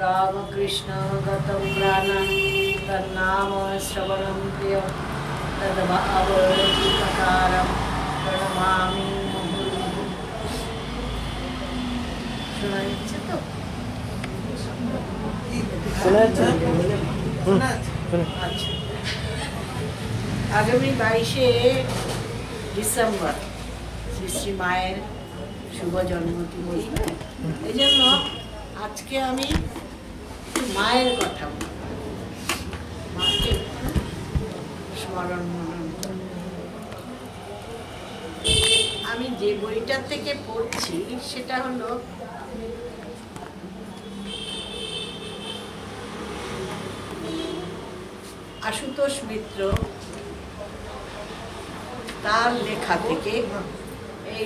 रामकृष्ण गतं प्राणं तन्नाम श्रवणं प्रियं तद्भावरचितकारं प्रणमामि मुहुर्मुहुः। শোনা যাচ্ছে তো? আচ্ছা, আগামী 22শে ডিসেম্বর শ্রী শ্রী মায়ের শুভ জন্মদিন। এই জন্য আজকে আমি মায়ের কথা বলব, মাকে স্মরণ মনন করব। আমি যে বইটা থেকে পড়ছি সেটা হলো আশুতোষ মিত্র, তার লেখা থেকে। এই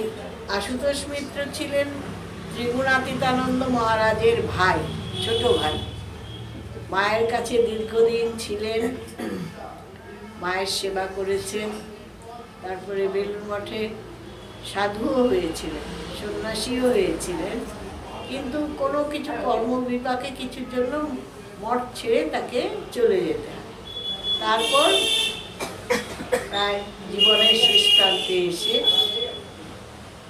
আশুতোষ মিত্র ছিলেন ত্রিগুণাতীতানন্দ মহারাজের ভাই, ছোট ভাই। মায়ের কাছে দীর্ঘদিন ছিলেন, মায়ের সেবা করেছেন। তারপরে বেলুড় মঠে সাধুও হয়েছিলেন, সন্ন্যাসীও হয়েছিলেন, কিন্তু কোনো কিছু কর্মবিপাকে কিছুর জন্য মঠ ছেড়ে তাকে চলে যেতে হয়। তারপর প্রায় জীবনের শেষ প্রান্তে এসে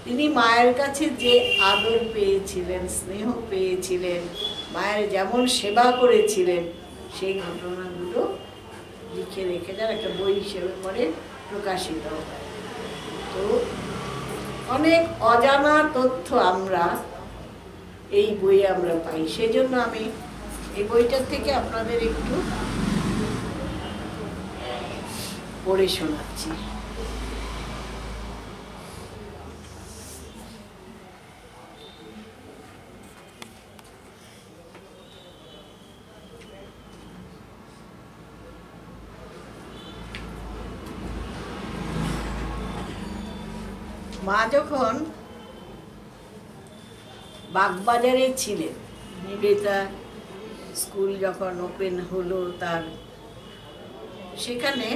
তিনি মায়ের কাছে যে আদর পেয়েছিলেন, স্নেহ পেয়েছিলেন, মায়ের যেমন সেবা করেছিলেন, সেই ঘটনাগুলো লিখে রেখে যান, একটা বই হিসেবে পরে প্রকাশিত হয়। তো অনেক অজানা তথ্য আমরা এই বইয়ে আমরা পাই। সেজন্য আমি এই বইটার থেকে আপনাদের একটু পড়ে শোনাচ্ছি। মা যখন বাগবাজারে ছিলেন, নিবেদিতা স্কুল যখন ওপেন হলো, তার সেখানে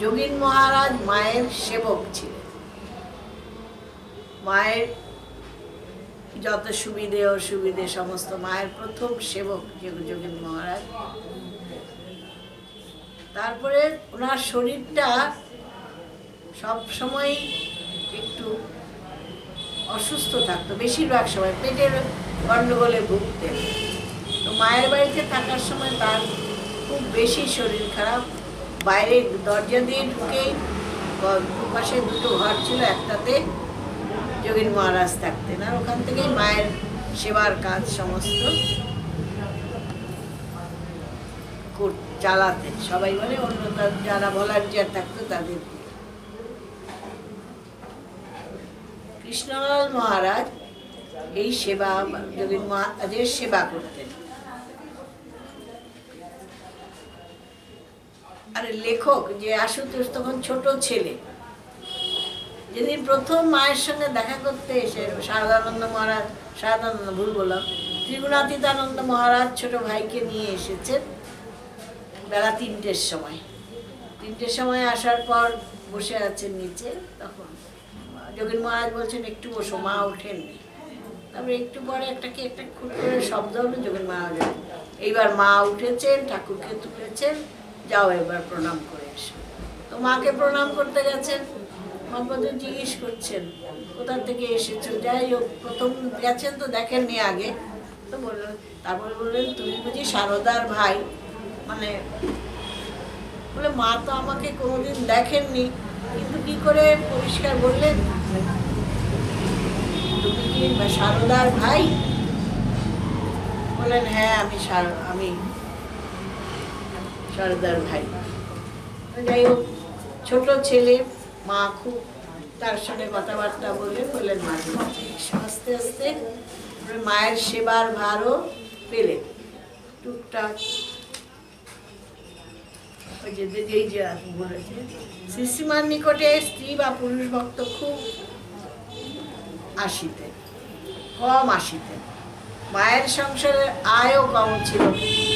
যোগীন মহারাজ মায়ের সেবক ছিলেন। মায়ের যত সুবিধে অসুবিধে সমস্ত মায়ের প্রথম সেবক যোগীন মহারাজ। তারপরে ওনার শরীরটা সব সময় একটু অসুস্থ থাকতো, বেশিরভাগ সময় পেটের গন্ডগোলে ভুগতেন। তো মায়ের বাড়িতে থাকার সময় তার খুব বেশি শরীর খারাপ। বাইরে দরজা দিয়ে ঢুকেই পাশে দুটো ঘর ছিল, একটাতে যোগীন মহারাজ থাকতেন, আর ওখান থেকেই মায়ের সেবার কাজ সমস্ত চালাতেন। সবাই বলে অন্য যারা ভলান্টিয়ার থাকতো তাদের। কৃষ্ণলাল মহারাজ এই সেবা, যোগীন মহারাজের সেবা করতেন। আর লেখক যে আশুতোষ তখন ছোট ছেলে, যেদিন প্রথম মায়ের সঙ্গে দেখা করতে এসে শারদানন্দ মহারাজ, শারদানন্দ ভুল বললাম, ত্রিগুণাতীতানন্দ মহারাজ ছোট ভাইকে নিয়ে এসেছেন বেলা 3টের সময়। 3টের সময় আসার পর বসে আছেন নিচে, তখন যোগীন মহারাজ বলছেন একটু বসো, মা ওঠেননি। তারপরে একটু পরে একটা খুট করে শব্দ হলো, যোগীন মহারাজ এইবার মা উঠেছেন, ঠাকুরকে তুলেছেন, যাও এবার প্রণাম করে এসো। তো মাকে প্রণাম করতে গেছেন, মা প্রথম জিজ্ঞেস করছেন কোথা থেকে এসেছো। যাই হোক, প্রথম গেছেন তো দেখেননি আগে, তো বললেন, তারপরে বললেন তুমি বুঝি সারদার ভাই? মানে বলে মা তো আমাকে কোনোদিন দেখেননি, কিন্তু কি করে পরিষ্কার বললেন তুমি কি সারদার ভাই? বললেন হ্যাঁ, আমি সারদার ভাই। যাই হোক, ছোট ছেলে, মা খুব তার সঙ্গে কথাবার্তা বললেন মাঝে মাঝে। আস্তে আস্তে মায়ের সেবার ভারও পেলেন টুকটাক। ওই যে বলেছে, শ্রীশ্রীমার নিকটে স্ত্রী বা পুরুষ ভক্ত খুব আসিতেন, কম আসিতেন। মায়ের সংসারে আয়ও কম ছিল।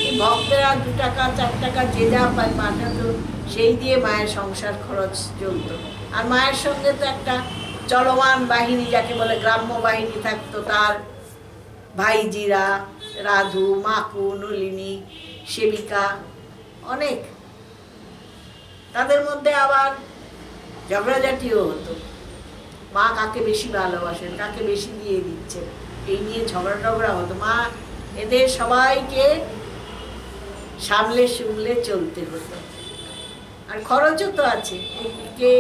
এই ভক্তেরা 2 টাকা 4 টাকা যে যা পাঠাতো, সেই দিয়ে মায়ের সংসার খরচ চলত। আর মায়ের সঙ্গে তো একটা চলমান বাহিনী, যাকে বলে গ্রাম্য বাহিনী থাকতো, তার ভাইজিরা, রাধু, মাকু, নলিনী, সেবিকা, অনেক। তাদের মধ্যে আবার ঝগড়াঝাটিও হতো, মা কাকে বেশি ভালোবাসেন, কাকে বেশি দিয়ে দিচ্ছেন, এই নিয়ে ঝগড়া টগড়া হতো। মা এদের সবাইকে সামলে সুমলে চলতে হতো। আর খরচও তো আছে, কে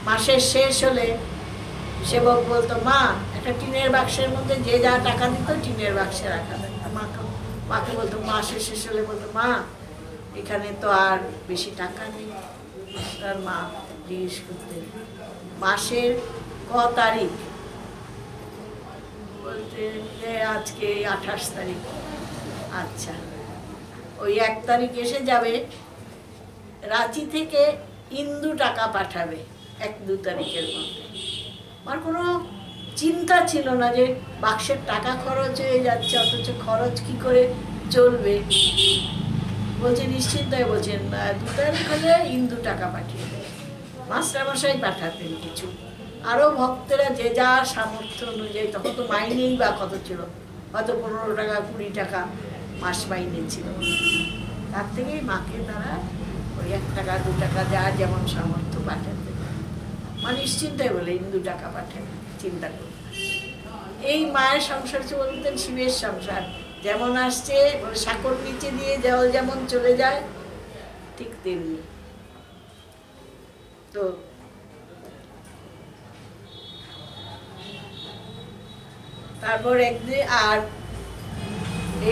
মাসের শেষ হলে সেবক বলতো, মা একটা টিনের বাক্সের মধ্যে যে যা টাকা দিত টিনের বাক্সে রাখা থাকতো। মাকে বলতো, মাসের শেষ হলে বলতো, মা এখানে তো আর বেশি টাকা নেই। তার মা জিজ্ঞেস করতেন, মাসের ক তারিখ? বলতে যে আজকে 28 তারিখ। আচ্ছা, ওই 1 তারিখ এসে যাবে, রাঁচি থেকে ইন্দু টাকা পাঠাবে 1-2 তারিখের মধ্যে। আমার কোনো চিন্তা ছিল না যে বাক্সের টাকা খরচ হয়ে যাচ্ছে, অথচ খরচ কি করে চলবে। বলছে নিশ্চিন্ত হয়ে বলছেন, 2 তারিখ হলে ইন্দু টাকা পাঠিয়ে দেবে। মাস্টারমশাই পাঠাতেন কিছু, আরও ভক্তেরা যে যার সামর্থ্য অনুযায়ী, তখন তো মাইনেই বা কত ছিল, হয়তো 15 টাকা 20 টাকা মাস মাইনে ছিল, তার থেকেই মাকে তারা ওই 1 টাকা 2 টাকা যার যেমন সামর্থ্য পাঠাতেন। মা নিশ্চিন্তায় বলে ইন্দু টাকা পাঠান, চিন্তা করুন। এই মায়ের সংসার বলতেন শিবের সংসার, যেমন আসছে বলে সাঁকর নিচে দিয়ে জল যেমন চলে যায় ঠিক তেমনি। তো তারপর একদিন আর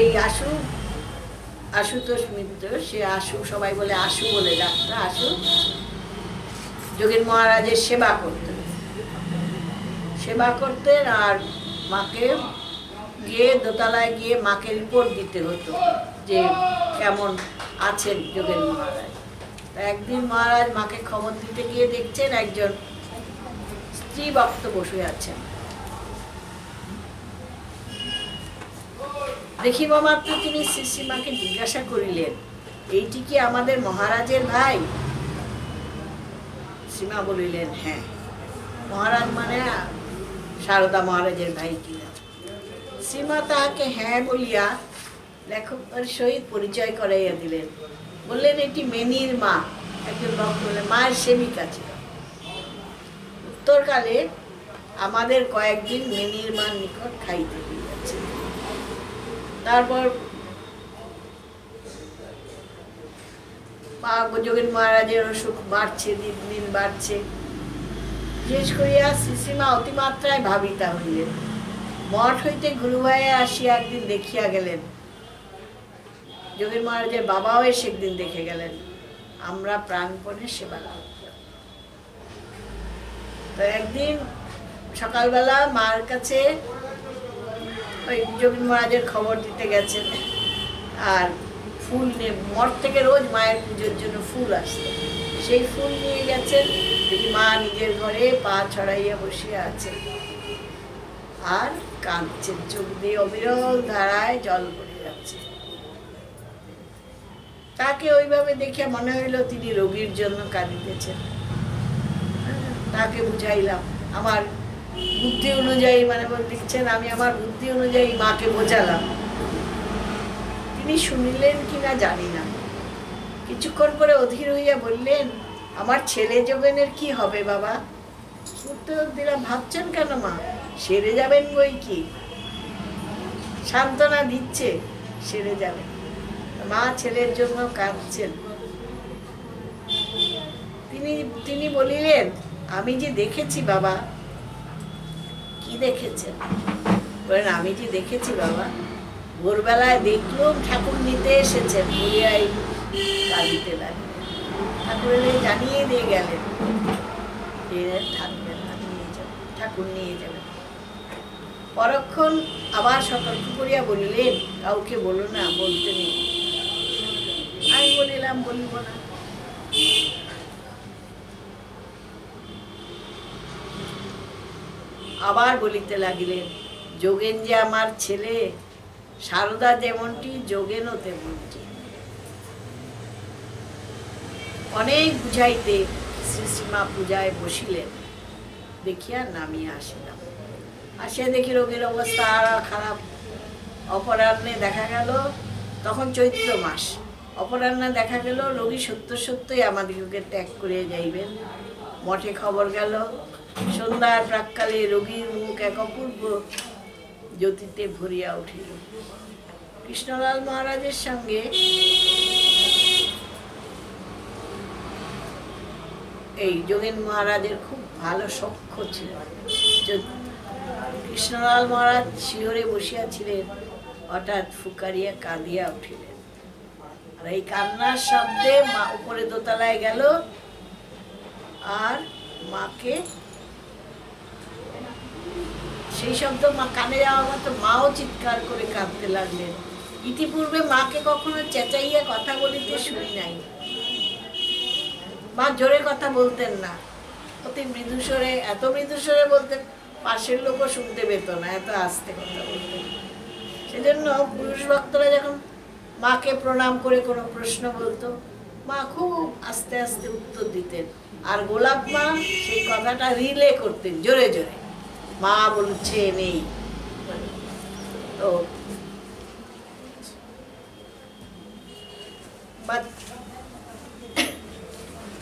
এই আশুতোষ মিত্র, সে আশু, সবাই বলে আশু বলে ডাক্তার, আশু যোগেন মহারাজের সেবা করতেন। আর মাকে গিয়ে দোতলায় গিয়ে মাকে রিপোর্ট দিতে হতো যে কেমন আছেন যোগেন মহারাজ। তা একদিন মহারাজ মাকে খবর দিতে গিয়ে দেখছেন একজন স্ত্রী ভক্ত বসে আছেন। দেখিবা মাত্র তিনি শ্রীশ্রীমাকে জিজ্ঞাসা করিলেন, এইটি কি আমাদের মহারাজের ভাই? শ্রীমা বলিলেন, হ্যাঁ। মহারাজ মানে সারদা মহারাজের ভাই কিনা? শ্রীমা তাহাকে হ্যাঁ বলিয়া লেখকের সহিত পরিচয় করাইয়া দিলেন। বললেন, এটি মেনির মা। একজন ভক্ত বললেন, মায়ের সেবিকা ছিল। উত্তরকালে আমাদের কয়েকদিন মেনির মার নিকট খাইতে হইয়াছে। তারপর যোগেন মহারাজের অসুখ বাড়ছে, দিন দিন বাড়ছে। বিশেষ করিয়া শ্রীশ্রীমা অতিমাত্রায় ভাবিতা হইলেন। মঠ হইতে গুরুভাইয়ে আসিয়া একদিন দেখিয়া গেলেন। যোগেন মহারাজের বাবাও এসে একদিন দেখে গেলেন। আমরা প্রাণপণে সেবা করতাম। তো একদিন সকালবেলা মার কাছে ওই যোগেন মহারাজের খবর দিতে গেছেন। আর ফুল নিয়ে মঠ থেকে রোজ মায়ের পুজোর জন্য ফুল আসতো, সেই ফুল নিয়ে গেছেন। দেখি মা নিজের ঘরে পা ছড়াইয়া বসিয়া আছে আর কাঁদছেন, চোখ দিয়ে অবিরল ধারায় জল পড়ে যাচ্ছে। তাকে ওইভাবে দেখে মনে হইল তিনি রোগীর জন্য কাঁদিতেছেন। তাকে বুঝাইলাম আমার বুদ্ধি অনুযায়ী, মানে দেখছেন আমি আমার বুদ্ধি অনুযায়ী মাকে বোঝালাম। তিনি শুনিলেন কিনা জানি না। কিছুক্ষণ পরে অধীর হইয়া বললেন, আমার ছেলে যোগেনের কি হবে বাবা? উত্তর দিলাম, ভাবছেন কেন মা, সেরে যাবেন বই কি। সান্ত্বনা দিচ্ছে, সেরে যাবেন। মা ছেলের জন্য কাঁদছেন। তিনি বলিলেন, আমি যে দেখেছি বাবা। কি দেখেছেন? বলেন, আমি যে দেখেছি বাবা, ভোরবেলায় দেখলুম ঠাকুর নিতে এসেছেন, বলিয়াই কাঁদিতে লাগলেন। ঠাকুরের জানিয়ে দিয়ে গেলেন, থাকবেন না, নিয়ে যাবেন, ঠাকুর নিয়ে যাবেন। পরক্ষণ আবার সতর্ক করিয়া বলিলেন, কাউকে বলো না, বলতে নেই। আমি বলিলাম, বলিব না। আবার বলিতে লাগিলেন, যোগেন যে আমার ছেলে, সারদা যেমনটি যোগেনও তেমনটি। অনেক বুঝাইতে শ্রীশ্রীমা পূজায় বসিলেন, দেখিয়া নামিয়া আসিলাম। আর সে দেখি রোগীর অবস্থা আরো খারাপ। অপরাহ্নে দেখা গেল, তখন চৈত্র মাস, অপরাহ্নে দেখা গেল রোগী সত্য সত্যই আমাদিগকে ত্যাগ করে যাইবেন। মঠে খবর গেল, সন্ধ্যার প্রাক্কালে রোগীর মুখ এক অপূর্ব জ্যোতিতে ভরিয়া উঠিল। কৃষ্ণলাল মহারাজের সঙ্গে এই যোগেন মহারাজের খুব ভালো সখ্য ছিল। কৃষ্ণলাল মহারাজ শিহরে বসিয়াছিলেন, হঠাৎ ফুকারিয়া কাঁদিয়া উঠিলেন। আর এই কান্নার শব্দে মা উপরে দোতলায় গেল, আর মাকে সেই শব্দ মা কানে যাওয়া মাত্র মাও চিৎকার করে কাঁদতে লাগলেন। ইতিপূর্বে মাকে কখনো চেঁচাইয়া কথা বলিতে শুনি নাই। মা জোরে কথা বলতেন না, অতি মৃদুস্বরে, এত মৃদুস্বরে বলতেন পাশের লোকও শুনতে পেত না, এত আস্তে কথা বলতেন। সেজন্য পুরুষ ভক্তরা যখন মাকে প্রণাম করে কোনো প্রশ্ন বলতো, মা খুব আস্তে আস্তে উত্তর দিতেন। আর গোলাপ মা সেই কথাটা রিলে করতেন জোরে জোরে, মা বলছে নেই। তো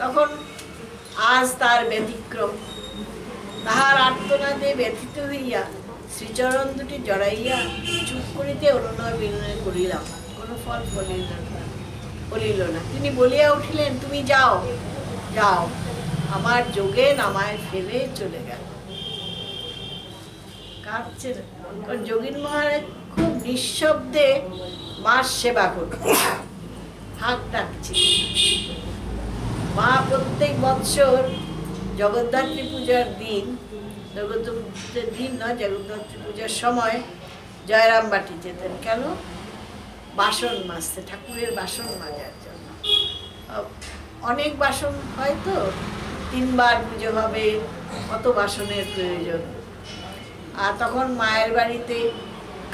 তখন আজ তার ব্যতিক্রম। তাহার আর্তনাদে ব্যথিত হইয়া শ্রীচরণ দুটি জড়াইয়া চুপ করিতে অনুনয় বিনয় করিলাম, কোনো ফল ফলিল না। তিনি বলিয়া উঠিলেন, তুমি যাও যাও, আমার যোগেন আমায় ফেলে চলে গেল। কাঁদছে, কারণ যোগীন মহারাজ খুব নিঃশব্দে মার সেবা করতেন, হাঁক ডাকছে। মা প্রত্যেক বৎসর জগদ্ধাত্রী পূজার দিন, জগদ্ধাত্রীর দিন নয়, জগদ্ধাত্রী পূজার সময় জয়রাম বাটি যেতেন। কেন? বাসন মাজতে, ঠাকুরের বাসন মাজার জন্য। অনেক বাসন হয় তো, 3 বার পুজো হবে, কত বাসনের প্রয়োজন। আর তখন মায়ের বাড়িতে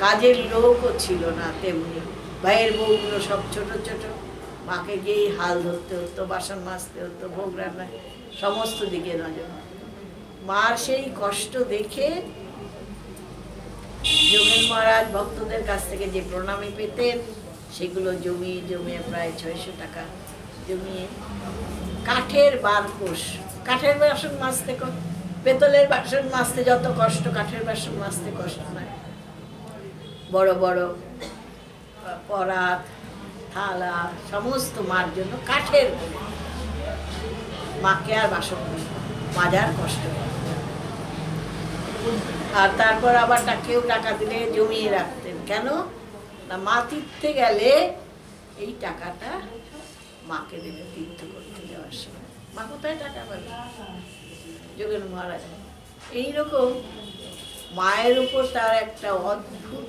কাজের লোকও ছিল না তেমনি, ভাইয়ের বউগুলো সব ছোট ছোট, মাকে গিয়েই হাল ধরতে হতো, বাসন মাজতে হতো, ভোগ রান্না, সমস্ত দিকে নজর। মার সেই কষ্ট দেখে যোগেন মহারাজ ভক্তদের কাছ থেকে যে প্রণামী পেতেন, সেগুলো জমিয়ে জমিয়ে প্রায় 600 টাকা জমিয়ে কাঠের বারকোষ, কাঠের বাসন মাজতে, পেতলের বাসন মাজতে যত কষ্ট, কাঠের বাসন মাজতে কষ্ট নয়। বড় বড় পরাত, থালা সমস্ত মার জন্য কাঠের, মাকে আর বাসন মাজার কষ্ট। আর তারপর আবার কেউ টাকা দিলে জমিয়ে রাখতেন। কেন না, মা তীর্থে গেলে এই টাকাটা মাকে দেবে তীর্থ করতে যাওয়ার সময়। মা কোথায় টাকা পাবে? যোগেন মহারাজ এইরকম মায়ের উপর তার একটা অদ্ভুত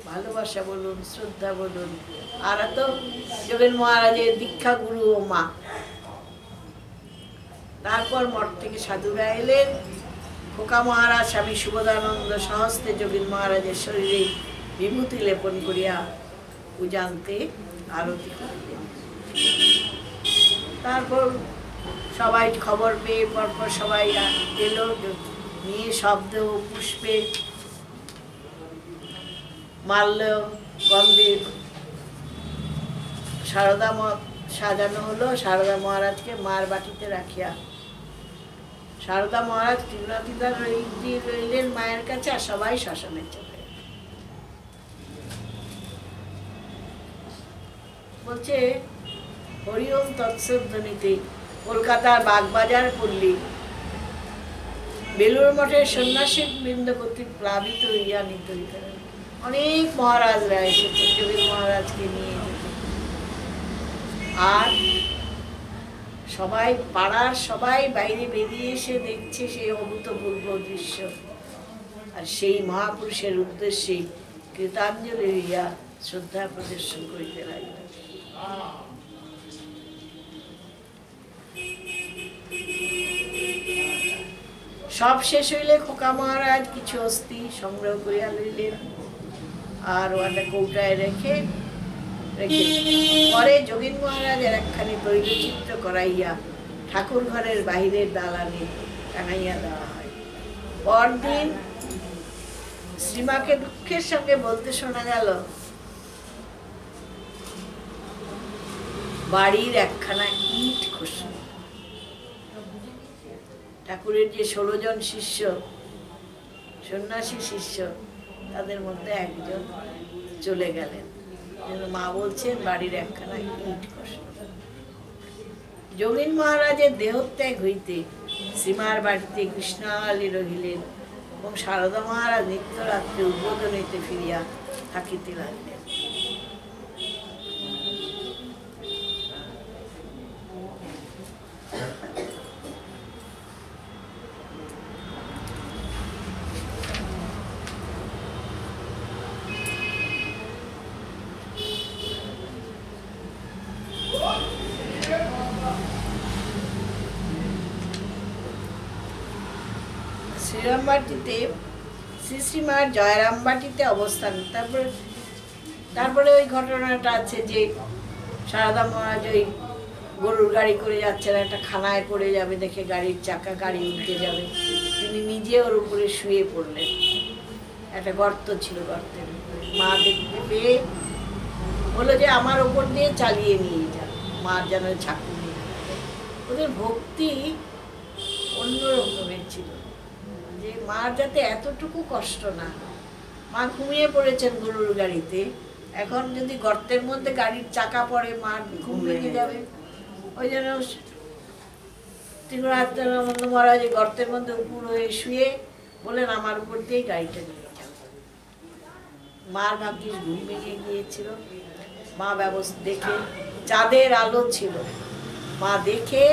ভালোবাসা বলুন, শ্রদ্ধা বলুন। আর তো যোগেন মহারাজের দীক্ষা গুরু ও মা। তারপর মঠ থেকে সাধুরা এলেন। খোকা মহারাজ স্বামী সুবোধানন্দ সহস্তে যোগেন মহারাজের শরীরে বিভূতি লেপন করিয়া পূজান্তে আরতি করিলেন। তারপর সবাই খবর পেয়ে পরপর সবাই এলো, নিয়ে শব্দ পুষ্পে মাল্য গন্ধে সারদা সাজানো হলো। সারদা মহারাজকে মার বাটিতে রাখিয়া সারদা মহারাজ ত্রিগুণাতীতা রইলেন মায়ের কাছে, আর সবাই শ্মশানে চলে। বলছে হরিওম তৎসধ্বনিতে কলকাতার বাগবাজার পল্লী বেলুর মঠের সন্ন্যাসী বৃন্দ কর্তৃক প্লাবিত হইয়া নির্ধারিত। অনেক মহারাজরা এসেছে যোগেন মহারাজকে নিয়ে যেতে। আর সবাই পাড়ার সবাই বাইরে বেরিয়ে এসে দেখছে সেই অভূতপূর্ব দৃশ্য। আর সেই মহাপুরুষের উদ্দেশ্যে কৃতাঞ্জলি হইয়া শ্রদ্ধা প্রদর্শন করিতে লাগিল। সব শেষ হইলে খোকা মহারাজ কিছু অস্থি সংগ্রহ করিয়া লইলেন, আর ওটা কৌটায় রেখে পরে যোগেন মহারাজের একখানি তৈলচিত্র করাইয়া ঠাকুর ঘরের বাহিরের দালানে টাঙাইয়া দেওয়া হয়। পরদিন শ্রীমাকে দুঃখের সঙ্গে বলতে শোনা গেল, বাড়ির একখানা ইট খসল। ঠাকুরের যে 16 জন শিষ্য, সন্ন্যাসী শিষ্য, তাদের মধ্যে একজন চলে গেলেন। মা বলছেন বাড়ির একখানা ইট খসল। যোগীন মহারাজের দেহত্যাগ হইতে শ্রীমার বাড়িতে কৃষ্ণালি রহিলেন এবং সারদা মহারাজ নিত্যরাত্রে উদ্বোধন হইতে ফিরিয়া থাকিতে লাগলেন। শ্রীরামবাটিতে শ্রীশ্রীমার জয়রামবাটিতে অবস্থান। তারপরে ওই ঘটনাটা আছে যে সারদা মহারাজ ওই গরুর গাড়ি করে যাচ্ছেন, একটা খানায় পড়ে যাবে দেখে গাড়ির চাকা, গাড়ি উল্টে যাবে, তিনি নিজে ওর উপরে শুয়ে পড়লেন। একটা গর্ত ছিল, গর্তের উপরে মা দেখতে পেয়ে বললো যে আমার ওপর দিয়ে চালিয়ে নিয়ে যান, মার যেন ঝাঁকুনি নেই। ওদের ভক্তি অন্যরকমের ছিল, যে মার যাতে এতটুকু কষ্ট না। মা ঘুমিয়ে পড়েছেন গরুর গাড়িতে, এখন যদি গর্তের মধ্যে গাড়ির চাকা পড়ে মার ঘুম ভেঙে যাবে। ওই জন্য ত্রিগুণাত্মানন্দ মহারাজ গর্তের মধ্যে উপর হয়ে শুয়ে বলেন আমার উপর দিয়েই গাড়িটা নিয়ে যাও। মার ভাগ্যিস ঘুম ভেঙে গিয়েছিল। মা ব্যবস্থা দেখে, চাঁদের আলো ছিল, মা দেখে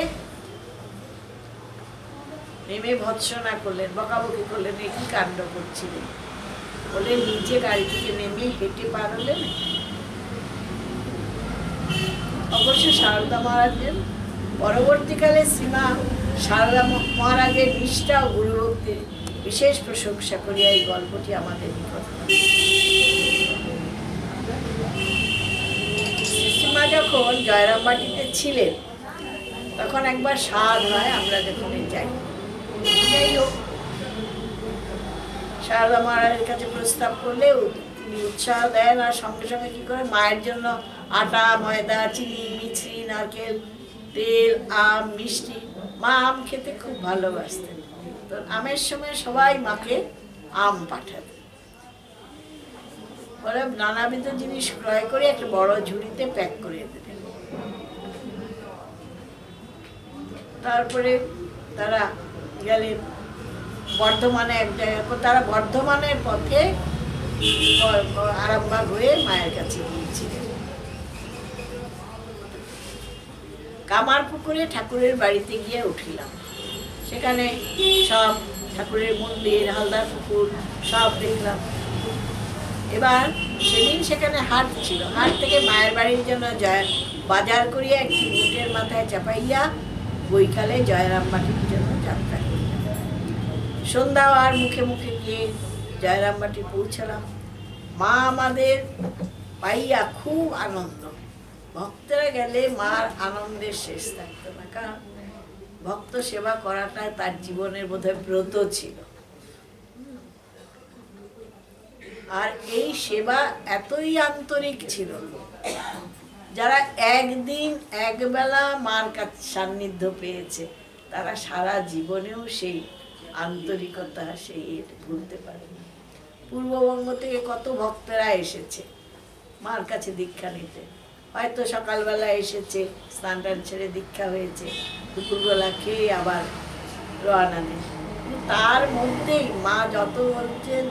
নেমে ভৎসনা করলেন, বকাবকি করলেন, একই কাণ্ড করছিলেন বলে নিজে গাড়ি থেকে নেমে হেঁটে পার হলেন। অবশ্য সারদা মহারাজের পরবর্তীকালে শ্রীমা সারদা মহারাজের নিষ্ঠা ও গুরুভক্তির বিশেষ প্রশংসা করিয়া এই গল্পটি আমাদের নিকট। শ্রীমা যখন জয়রামবাটিতে ছিলেন তখন একবার সাধ হয়, আমরা যখন যাই, যাই হোক সারদা মহারাজের কাছে প্রস্তাব করলে তিনি উৎসাহ দেন, আর সঙ্গে সঙ্গে কি করে মায়ের জন্য আটা, ময়দা, চিনি, মিছরি, নারকেল, তেল, আম, মিষ্টি। মা আম খেতে খুব ভালোবাসতেন, তো আমের সময় সবাই মাকে আম পাঠাতেন। পরে নানাবিধ জিনিস ক্রয় করে একটা বড় ঝুড়িতে প্যাক করে দিতেন। তারপরে তারা গেলেন বর্ধমানে এক জায়গায়, তারা বর্ধমানের পথে আরামবাগ হয়ে মায়ের কাছে গিয়েছিলেন। কামারপুকুরে ঠাকুরের বাড়িতে গিয়ে উঠিলাম। সেখানে সব ঠাকুরের মন্দির, হালদার পুকুর সব দেখলাম। এবার সেদিন সেখানে হাট ছিল, হাট থেকে মায়ের বাড়ির জন্য বাজার করিয়া একটি উটের মাথায় চাপাইয়া বৈকালে জয়রামবাটির জন্য যাত্রা করিলাম। সন্ধ্যা আর মুখে মুখে গিয়ে জয়রামবাটি পৌঁছালাম। মা আমাদের পাইয়া খুব আনন্দ। ভক্তরা গেলে মার আনন্দের শেষ থাকতো না, কারণ ভক্ত সেবা করাটা তার জীবনের বোধহয় ব্রত ছিল। আর এই সেবা এতই আন্তরিক ছিল, যারা একদিন একবেলা মার কাছে সান্নিধ্য পেয়েছে তারা সারা জীবনেও সেই আন্তরিকতা সেই ভুলতে পারে না। পূর্ববঙ্গ থেকে কত ভক্তরা এসেছে মার কাছে দীক্ষা নিতে, হয়তো সকালবেলা এসেছে, স্নান টান ছেড়ে দীক্ষা হয়েছে, দুপুরবেলা খেয়ে আবার রওনা দেয়। তার মধ্যেই মা যত বলছেন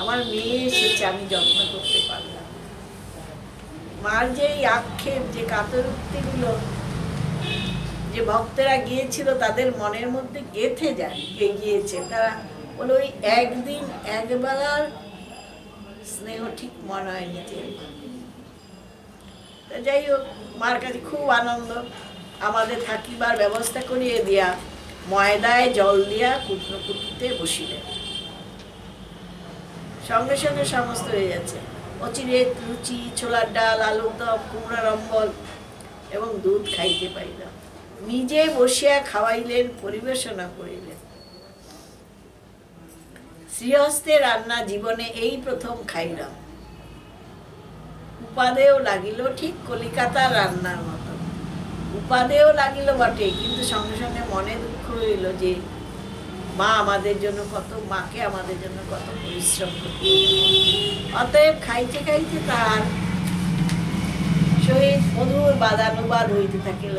আমার মেয়ে এসেছে আমি যত্ন করতে পারলাম। মার যে আক্ষেপ, যে কাতরুক্তিগুলো যে ভক্তরা গিয়েছিল তাদের মনের মধ্যে গেঁথে যায়, গিয়েছে, তারা বলে ওই একদিন একবেলার স্নেহ ঠিক মনে হয় নিজের। যাই হোক, মার কাছে খুব আনন্দ। আমাদের থাকিবার ব্যবস্থা করিয়ে দিয়া ময়দায় জল দিয়া কুটনো কুটতে বসিলেন। সঙ্গে সঙ্গে সমস্ত হয়ে যাচ্ছে, অচিরে লুচি, ছোলার ডাল, আলুর দম, কুমড়ার অম্বল এবং দুধ খাইতে পাইলাম। নিজে বসিয়া খাওয়াইলেন, পরিবেশনা করিলেন। শ্রীহস্তে রান্না জীবনে এই প্রথম খাইলাম। উপাদেও লাগিল ঠিক কলিকাতার রান্নার মতো। উপাদেও লাগিল বটে, কিন্তু সঙ্গে সঙ্গে মনে দুঃখ হইল যে মা আমাদের জন্য কত, মাকে আমাদের জন্য কত পরিশ্রম করতে। অতএব খাইতে খাইতে তার সহিত মধুর বাদানুবাদ হইতে থাকিল।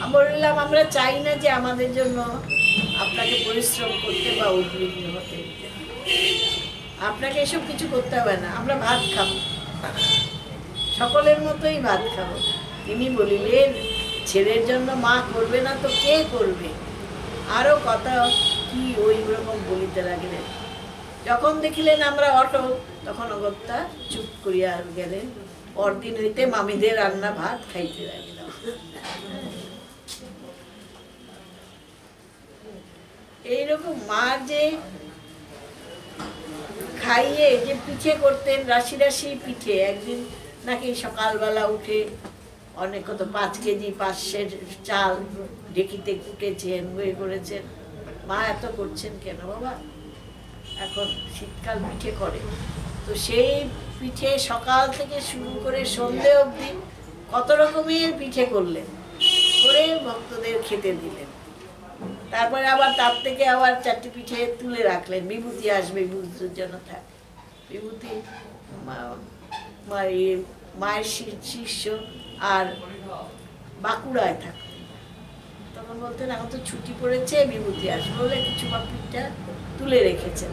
আমি বললাম, আমরা চাই না যে আমাদের জন্য আপনাকে পরিশ্রম করতে বা উদ্বিগ্ন হতে, আপনাকে এসব কিছু করতে হবে না, আমরা ভাত খাবো, সকলের মতোই ভাত খাবো। তিনি বলিলেন, ছেলের জন্য মা করবে না তো কে করবে? আরো কথা কি ওই রকম বলিতে লাগলেন। যখন দেখিলেন আমরা অটক, তখন অগত্যা চুপ করিয়া গেলেন। পরদিন হইতে মামিদের রান্না ভাত খাইতে লাগিল। এইরকম মা যে খাইয়ে যে পিঠে করতেন, রাশি রাশি পিঠে। একদিন নাকি সকালবেলা উঠে অনেক কত 5 কেজি 500 চাল ঢেকিতে কুটেছেন, বই করেছেন। মা এত করছেন কেন বাবা? এখন শীতকাল পিঠে করে, তো সেই পিঠে সকাল থেকে শুরু করে সন্ধে অবধি কত রকমের পিঠে করলেন, করে ভক্তদের খেতে দিলেন। তারপরে আবার তার থেকে আবার 4টি পিঠে তুলে রাখলেন, বিভূতি আসবে, বিভূতির জন্য থাক। বিভূতি মায়ের শিষ্য আর বাঁকুড়ায় থাকতেন। তখন বলতেন, এখন তো ছুটি পড়েছে, বিভূতি আসবে বলে কিছু পিঠা তুলে রেখেছেন।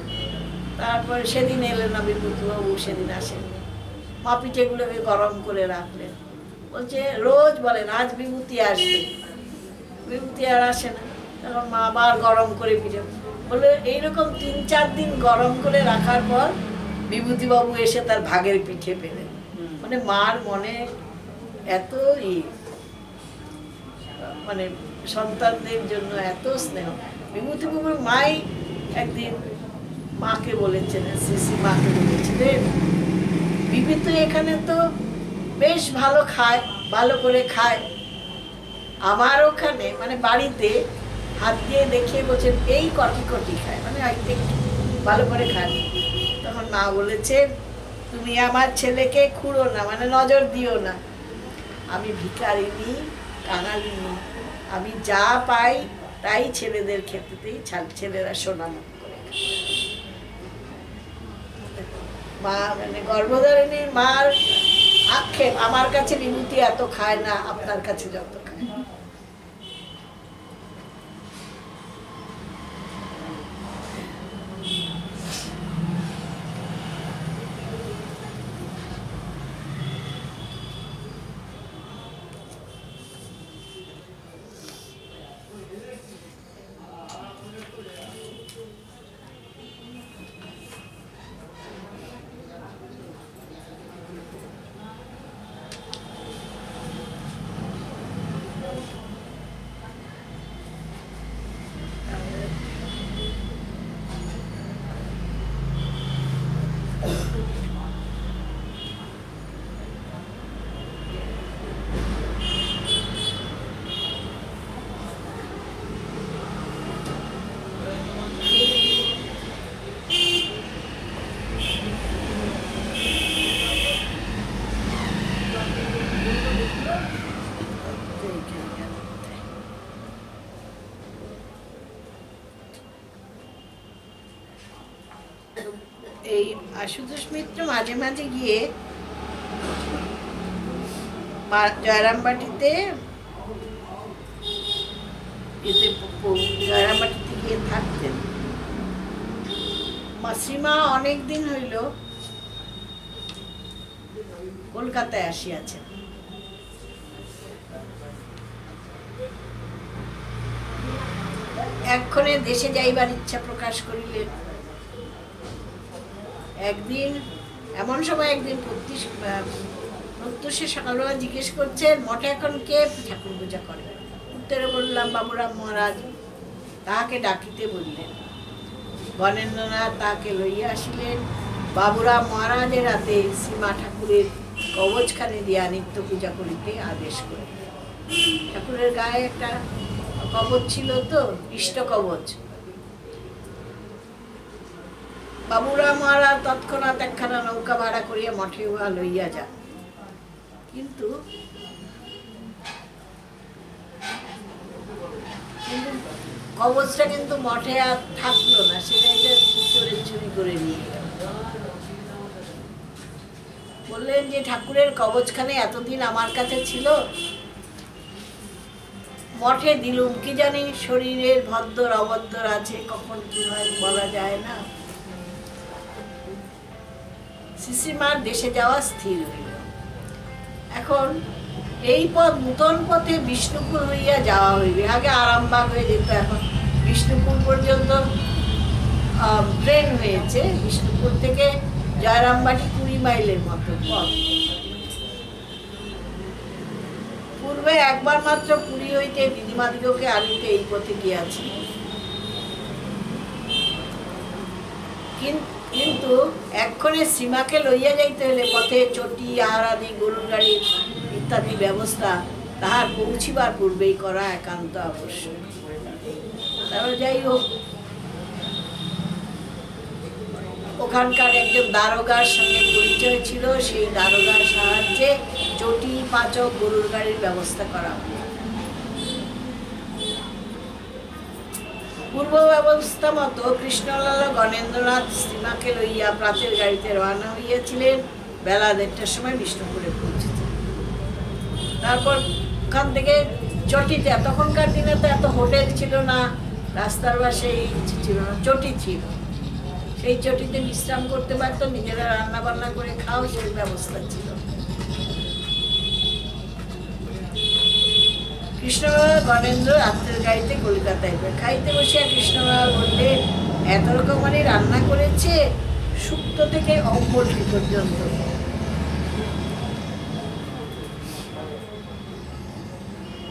তারপরে সেদিন এলেন না বিভূতিবাবু, সেদিন আসেননি। মা পিঠেগুলোকে গরম করে রাখলেন। বলছে, রোজ বলেন আজ বিভূতি আসবে, বিভূতি আর আসে না। তখন মা আবার গরম করে পিঠে বলে, এইরকম 3-4 দিন গরম করে রাখার পর বিভূতিবাবু এসে তার ভাগের পিঠে পেলেন। মানে মার মনে এত মানে সন্তানদের জন্য এত স্নেহ। বিভূতিবাবুর মাই একদিন মাকে বলেছেন, শ্রী মাকে বলেছিলেন, বিভি তো এখানে তো বেশ ভালো খায়, ভালো করে খায়, আমার ওখানে মানে বাড়িতে হাত দিয়ে দেখিয়ে বলছেন এই কটি কটি খায়, মানে একটু ভালো করে খায়। তখন মা বলেছেন, তুমি আমার ছেলেকে খুঁড়ো না, মানে নজর দিও না। আমি ভিখারিনী, কাঙালিনী, আমি যা পাই তাই ছেলেদের খেতেতেই ছেলেরা সোনামুখ করে। মা মানে গর্ভধারিণীর মার আক্ষেপ, আমার কাছে বিভূতি এত খায় না, আপনার কাছে যত খায়। এই আশুতোষ মিত্র মাঝে মাঝে গিয়ে জয়রামবাটিতে গিয়ে থাকতেন। মাসিমা অনেকদিন হইল কলকাতায় আসিয়াছেন। এক্ষণে দেশে যাইবার ইচ্ছা প্রকাশ করিলেন। একদিন এমন সময় একদিন প্রত্যুষে সকালবেলা জিজ্ঞেস করছেন, মঠে এখন কে ঠাকুর পূজা করে? উত্তরে বললাম, বাবুরাম মহারাজ। তাহাকে ডাকিতে বললেন। গণেন্দ্রনাথ তাহাকে লইয়া আসিলেন। বাবুরাম মহারাজের হাতে শ্রীমা ঠাকুরের কবচখানি দিয়া নিত্য পূজা করিতে আদেশ করিলেন। ঠাকুরের গায়ে একটা কবচ ছিল, তো ইষ্ট কবচ। বাবুরা মহারাজ তৎক্ষণাৎ একখানা নৌকা ভাড়া করিয়া মঠে উহা লইয়া যান। কিন্তু কবচটা কিন্তু মঠে আর থাকলো না, সেটা চোরে চুরি করে নিয়ে গেল। বললেন যে ঠাকুরের কবচখানে এতদিন আমার কাছে ছিল, মঠে দিলুম, কি জানি শরীরের ভদ্দর অবদ্দর আছে, কখন কি হয় বলা যায় না। শিশিমার দেশে যাওয়া স্থির হইল। এখন এই পথ নূতন পথে বিষ্ণুপুর হইয়া যাওয়া হইবে। আগে আরামবাগ হয়ে যেত, এখন বিষ্ণুপুর পর্যন্ত ট্রেন হয়েছে। বিষ্ণুপুর থেকে জয়রামবাটি 20 মাইলের মতো পথ। পূর্বে একবার মাত্র পুরী হইতে দিদিমাদিগকে আনিতে এই পথে গিয়াছি, কিন্তু এক্ষণে সীমাকে লইয়া যাইতে হলে পথে চটি, আহারাদি, গরুর গাড়ি ইত্যাদি ব্যবস্থা তাহার পৌঁছিবার পূর্বেই করা একান্ত আবশ্যক। তারপর যাই হোক, ওখানকার একজন দারোগার সঙ্গে পরিচয় ছিল, সেই দারোগার সাহায্যে চটি, পাচক, গরুর গাড়ির ব্যবস্থা করা হল। পূর্ব ব্যবস্থা মতো কৃষ্ণলাল গণেন্দ্রনাথ সীমাকে লইয়া প্রাতের গাড়িতে রওনা হইয়াছিলেন। বেলা 1টার সময় বিষ্ণুপুরে পৌঁছেছেন। তারপর ওখান থেকে চটিতে, তখনকার দিনে তো এত হোটেল ছিল না, রাস্তার পাশে ছিল না, চটি ছিল। সেই চটিতে বিশ্রাম করতে পারতো, নিজেরা রান্না বান্না করে খাও, সেই ব্যবস্থা ছিল। কৃষ্ণলাল গণেন্দ্র রাত্রের গাড়িতে কলকাতায় খাইতে বসিয়া কৃষ্ণলাল বললে, এত রকমারি রান্না করেছে, শুক্তো থেকে অম্বলি পর্যন্ত।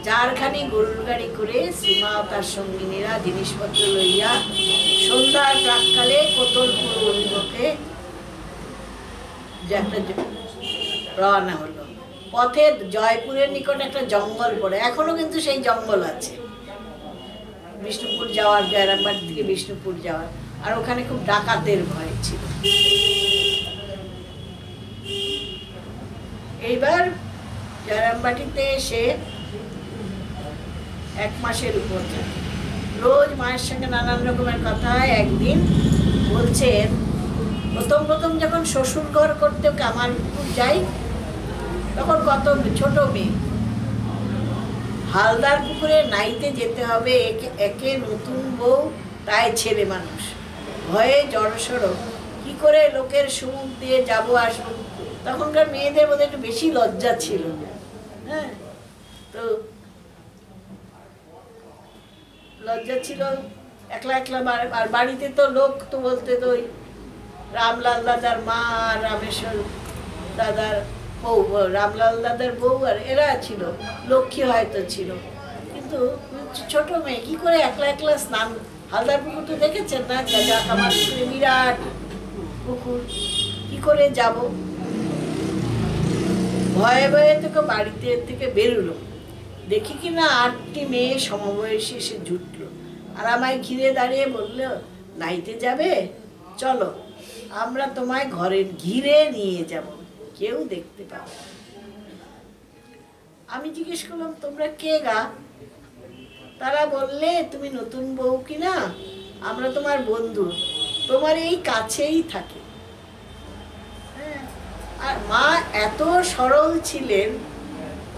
চারখানি গরুর গাড়ি করে সীমা ও তার সঙ্গিনীরা জিনিসপত্র লইয়া সন্ধ্যার প্রাককালে কোতলপুর অভিমুখে রওনা হলো। পথে জয়পুরের নিকট একটা জঙ্গল পড়ে, এখনো কিন্তু সেই জঙ্গল আছে বিষ্ণুপুর যাওয়ার, জয়রামবাটি থেকে বিষ্ণুপুর যাওয়ার। আর ওখানে খুব ডাকাতের ভয় ছিল। এইবার জয়রামবাটিতে এসে 1 মাসের উপর থাকে। রোজ মায়ের সঙ্গে নানান রকমের কথা হয়। একদিন বলছেন, প্রথম যখন শ্বশুর ঘর করতে কামারপুর যাই, তখন কত ছোট মেয়ে, হালদার পুকুরে নাইতে যেতে হবে, একে নতুন বউ, তাই ছেলে মানুষ, ভয়ে জড়সড়, কি করে লোকের সুখ দিয়ে যাবো আসবো। তখনকার মেয়েদের মধ্যে একটু বেশি লজ্জা ছিল। হ্যাঁ, তো লজ্জা ছিল, একলা একলা। আর বাড়িতে তো লোক তো বলতে তো ওই রামলাল দাদার মা আর রামেশ্বর দাদার বউ, রামলাল দাদার বউ আর এরা ছিল, লক্ষ্মী হয়তো ছিল। কিন্তু ছোট মেয়ে কি করে একলা একলা স্নান, হালদার পুকুর তো দেখেছেন না, আমার পুকুরে বিরাট পুকুর, কি করে যাব। ভয়ে ভয়ে তোকে বাড়িতে থেকে বেরোলো। দেখি কিনা 8টি মেয়ে সমবয়সী এসে জুটলো, আর আমায় ঘিরে দাঁড়িয়ে বলল, নাইতে যাবে, চলো আমরা তোমায় ঘরের ঘিরে নিয়ে যাব, কেউ দেখতে পাবে। আমি জিজ্ঞেস করলাম, তোমরা কে গা? তারা বললে, তুমি নতুন বউ কিনা, আমরা তোমার বন্ধু, তোমার এই কাছেই থাকে। আর মা এত সরল ছিলেন,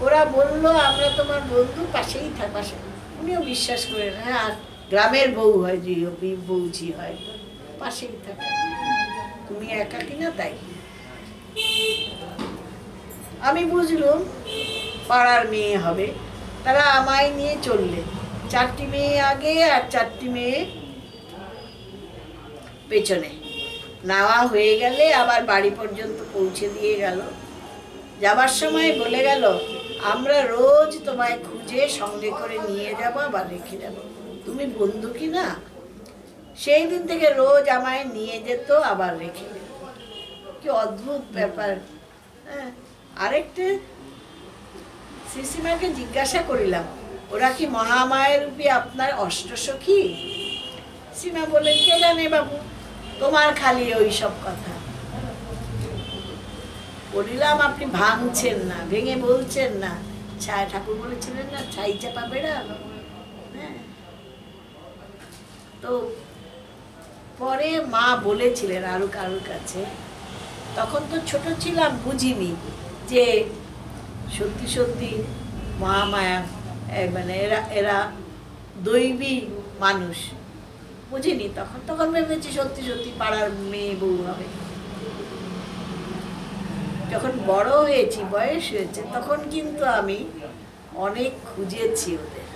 ওরা বলল আমরা তোমার বন্ধু, পাশেই থাক, পাশে। উনিও বিশ্বাস করেন, হ্যাঁ, আর গ্রামের বউ হয়, বউঝি হয়, পাশেই থাকে, তুমি একা কিনা তাই। আমি বুঝলুম পাড়ার মেয়ে হবে। তারা আমায় নিয়ে চললে, 4টি মেয়ে আগে আর 4টি মেয়ে পেছনে। নেওয়া হয়ে গেলে আবার বাড়ি পর্যন্ত পৌঁছে দিয়ে গেল। যাবার সময় বলে গেল, আমরা রোজ তোমায় খুঁজে সঙ্গে করে নিয়ে যাব, আবার রেখে যাব, তুমি বন্ধু কি না। সেই দিন থেকে রোজ আমায় নিয়ে যেত, আবার রেখে যেত। কি অদ্ভুত ব্যাপার। হ্যাঁ, আরেকটা শিশিমাকে জিজ্ঞাসা করিলাম, ওরা কি মহামায়ের রূপী আপনার অষ্টসখী? সীমা বললেন, কে জানে বাবু, তোমার খালি ওই সব কথা। বলিলাম আপনি ভাঙছেন না, ভেঙে বলছেন না। ছায়া ঠাকুর বলেছিলেন না, ছাই চাপা বেড়াল। হ্যাঁ, তো পরে মা বলেছিলেন আরো কারোর কাছে, তখন তো ছোট ছিলাম, বুঝিনি যে সত্যি সত্যি মহামায়া মানে এরা এরা দৈবী মানুষ, বুঝিনি তখন। তখন ভেবেছি সত্যি সত্যি পাড়ার মেয়ে বউ হবে। যখন বড় হয়েছি, বয়স হয়েছে, তখন কিন্তু আমি অনেক খুঁজেছি ওদের,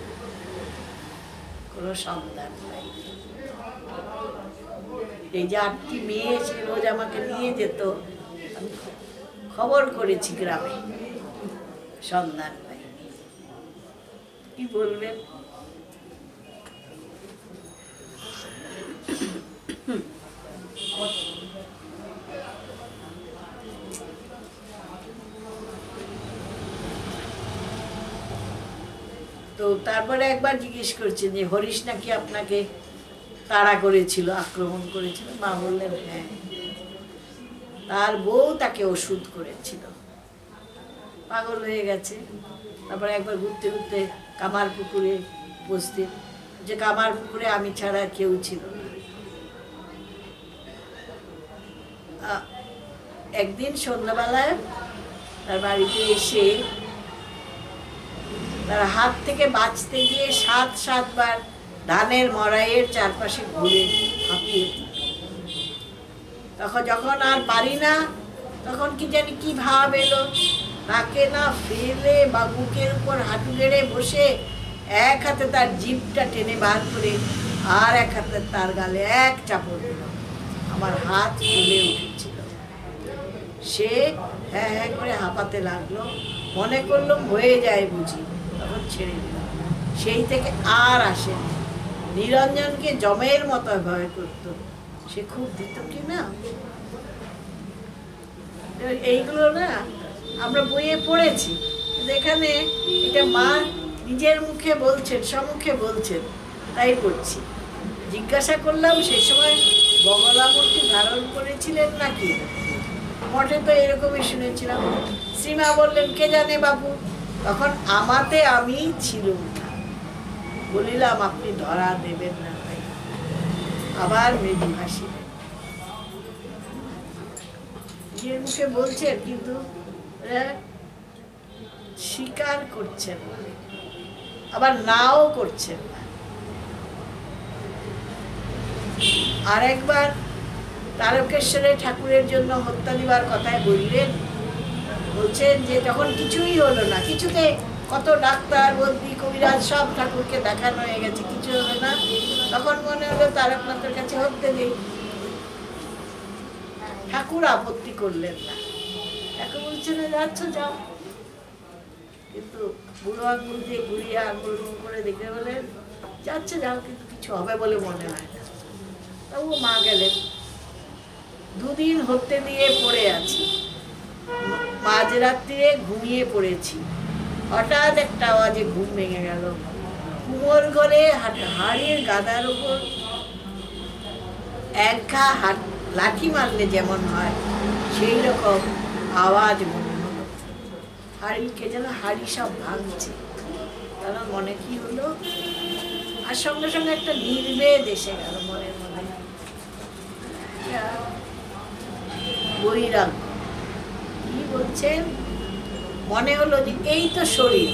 কোনো সন্ধান নাই। এই যে 8টি মেয়ে এসে রোজ আমাকে নিয়ে যেত, আমি খবর করেছি গ্রামে, সন্ধান নাই। কি বলবেন? তো তারপরে একবার জিজ্ঞেস করছেন যে হরিশ নাকি আপনাকে তাড়া করেছিল, আক্রমণ করেছিল। মা বললেন হ্যাঁ, তার বউ তাকে ওষুধ করেছিল, পাগল হয়ে গেছে। তারপরে একবার ঘুরতে ঘুরতে কামার পুকুরে বসতেন, যে কামার পুকুরে আমি ছাড়া কেউ ছিল না। একদিন সন্ধ্যাবেলায় তার বাড়িতে এসে তার হাত থেকে বাঁচতে গিয়ে 7-7 ধানের মড়াইয়ের চারপাশে ঘুরে হাঁপিয়ে, তখন যখন আর পারি না, তখন কি জানি কি ভাব এলো, তাকে না ফেলে বা বুকের উপর হাঁটু গেড়ে বসে এক হাতে তার জিভটা টেনে বার করে আর এক হাতে তার গালে এক চাপড় দিল। আমার হাত ফুলে উঠেছিল। সে হ্যাঁ হ্যাঁ করে হাঁপাতে লাগলো, মনে করলাম হয়ে যায় বুঝি, তখন ছেড়ে দিলাম। সেই থেকে আর আসেনি। নিরঞ্জনকে জমের মতো ভয় করতো, সে খুব দিত কি না। এইগুলো না আমরা বইয়ে পড়েছি, এখানে এটা মা নিজের মুখে বলছেন, সম্মুখে বলছেন, তাই পড়ছি। জিজ্ঞাসা করলাম সে সময় বগলামূর্তি ধারণ করেছিলেন নাকি, মঠে তো এরকমই শুনেছিলাম। শ্রীমা বললেন কে জানে বাবু, তখন আমাতে আমি ছিল না। বলিলাম আপনি ধরা দেবেন না ভাই। আবার মৃদু হাসিলেন, নিজের মুখে বলছেন কিন্তু স্বীকার করছেন না, আবার নাও করছেন না। আর একবার তারকেশ্বরে ঠাকুরের জন্য হত্যা দিবার কথায় বললেন, বলছেন যে যখন কিছুই হলো না, কিছুতে কত ডাক্তার বদ্যি কবিরাজ সব ঠাকুরকে দেখানো হয়ে গেছে, কিছু হলো না, তখন মনে হলো তারকনাথের কাছে হত্যা দিই। ঠাকুর আপত্তি করলেন না, ঠাকুর বলছেন যাচ্ছ যাও। কিন্তু বুড়ো আঙুল দিয়ে ঘুরিয়ে আঙুল করে দেখে বলেন যাচ্ছে যাও, কিন্তু কিছু হবে বলে মনে হয় না। তবু মা গেলেন। 2 দিন হতে দিয়ে পড়ে আছি, মাঝরাত্রিরে ঘুমিয়ে পড়েছি। হঠাৎ একটা আওয়াজে ঘুম ভেঙে গেল। কুমোর ঘরে হাড়ির গাদার উপর এক ঘা লাঠি মারলে যেমন হয় সেই রকম আওয়াজ মনে হলো। হাড়িকে যেন হাড়ি সব ভাঙছে। তার মনে কি হলো, আর সঙ্গে সঙ্গে একটা নির্বেদ এসে গেল মনের মধ্যে, বৈরাগ্য। কি বলছেন, মনে হলো যে এই তো শরীর,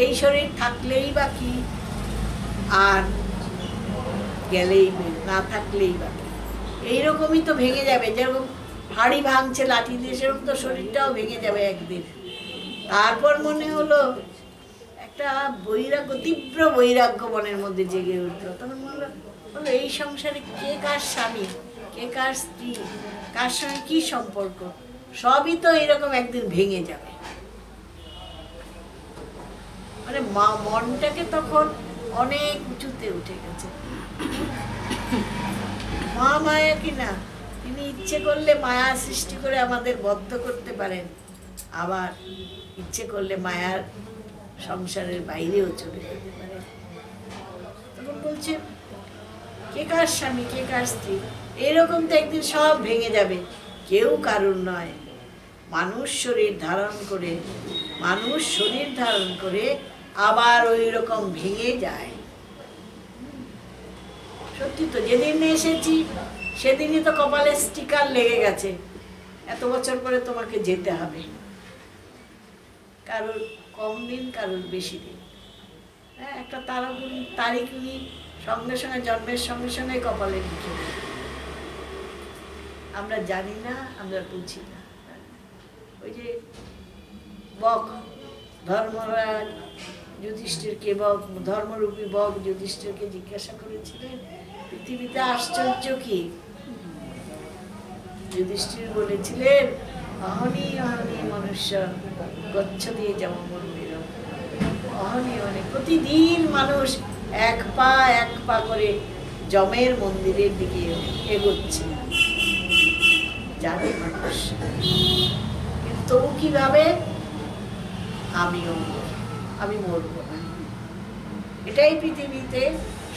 এই শরীর থাকলেই বা কি, আর গেলেই না থাকলেই বা কি, এইরকমই তো ভেঙে যাবে। যেরকম হাড়ি ভাঙছে লাঠি দিয়ে, সেরকম তো শরীরটাও ভেঙে যাবে একদিন। তারপর মনে হলো একটা বৈরাগ্য, তীব্র বৈরাগ্য মনের মধ্যে জেগে উঠলো। তখন বললো এই সংসারে কে কার স্বামী, কে কার স্ত্রী, কার সঙ্গে কি সম্পর্ক, সবই তো এরকম একদিন ভেঙে যাবে। মানে মনটাকে তখন অনেক উঁচুতে উঠে গেছে। মা মায়া কিনা, তিনি ইচ্ছে করলে মায়া সৃষ্টি করে আমাদের বদ্ধ করতে পারেন, আবার ইচ্ছে করলে মায়ার সংসারের বাইরেও চলে যেতে পারে। তখন বলছে কে কার স্বামী, কে কার স্ত্রী, এরকম তো একদিন সব ভেঙে যাবে। কেউ কারুর নয়। মানুষ শরীর ধারণ করে আবার ওই রকম ভেঙে যায়। সত্যি তো, যেদিন এসেছি সেদিনই তো কপালে স্টিকার লেগে গেছে, এত বছর পরে তোমাকে যেতে হবে। কারোর কম দিন, কারোর বেশি দিন। হ্যাঁ, একটা তারিখ সঙ্গে সঙ্গে, জন্মের সঙ্গে সঙ্গে কপালে লিখে দেয়। আমরা জানি না, আমরা বুঝি না। ওই যে বক, ধর্মরাজ যুধিষ্ঠিরকে, ধর্মরূপী বক যুধিষ্ঠিরকে জিজ্ঞাসা করেছিলেন, পৃথিবীতে আশ্চর্য কি? যুধিষ্ঠির বলেছিলেন, অহনি অহনি মনুষ্য গচ্ছতি যম মন্দিরম। অহনি অহনি, প্রতিদিন মানুষ এক পা করে যমের মন্দিরের দিকে এগোচ্ছে, জানে মানুষ। কিন্তু তবু কিভাবে? আমি মরবো না। এটাই পৃথিবীতে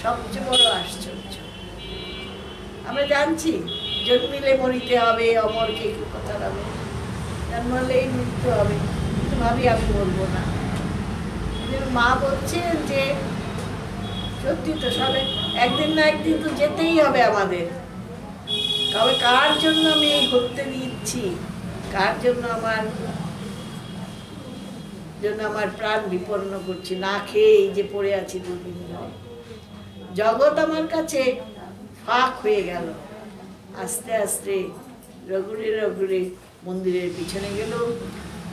সবচেয়ে বড় আশ্চর্য। আমরা জানছি জন্মিলে মরিতে হবে, অমরকে কথা হবে, জন্মালেই মৃত্যু হবে, কিন্তু ভাবি আমি মরবো না। মা বলছেন যে সত্যি তো, সবে একদিন না একদিন তো যেতেই হবে আমাদের। তবে কার জন্য আমি এই করতে দিচ্ছি, কার জন্য আমার প্রাণ বিপন্ন করছি, না খেয়ে এই যে পড়ে আছি দুদিন ধরে। জগৎ আমার কাছে ফাঁক হয়ে গেল। আস্তে আস্তে রঘুরে মন্দিরের পিছনে গেল,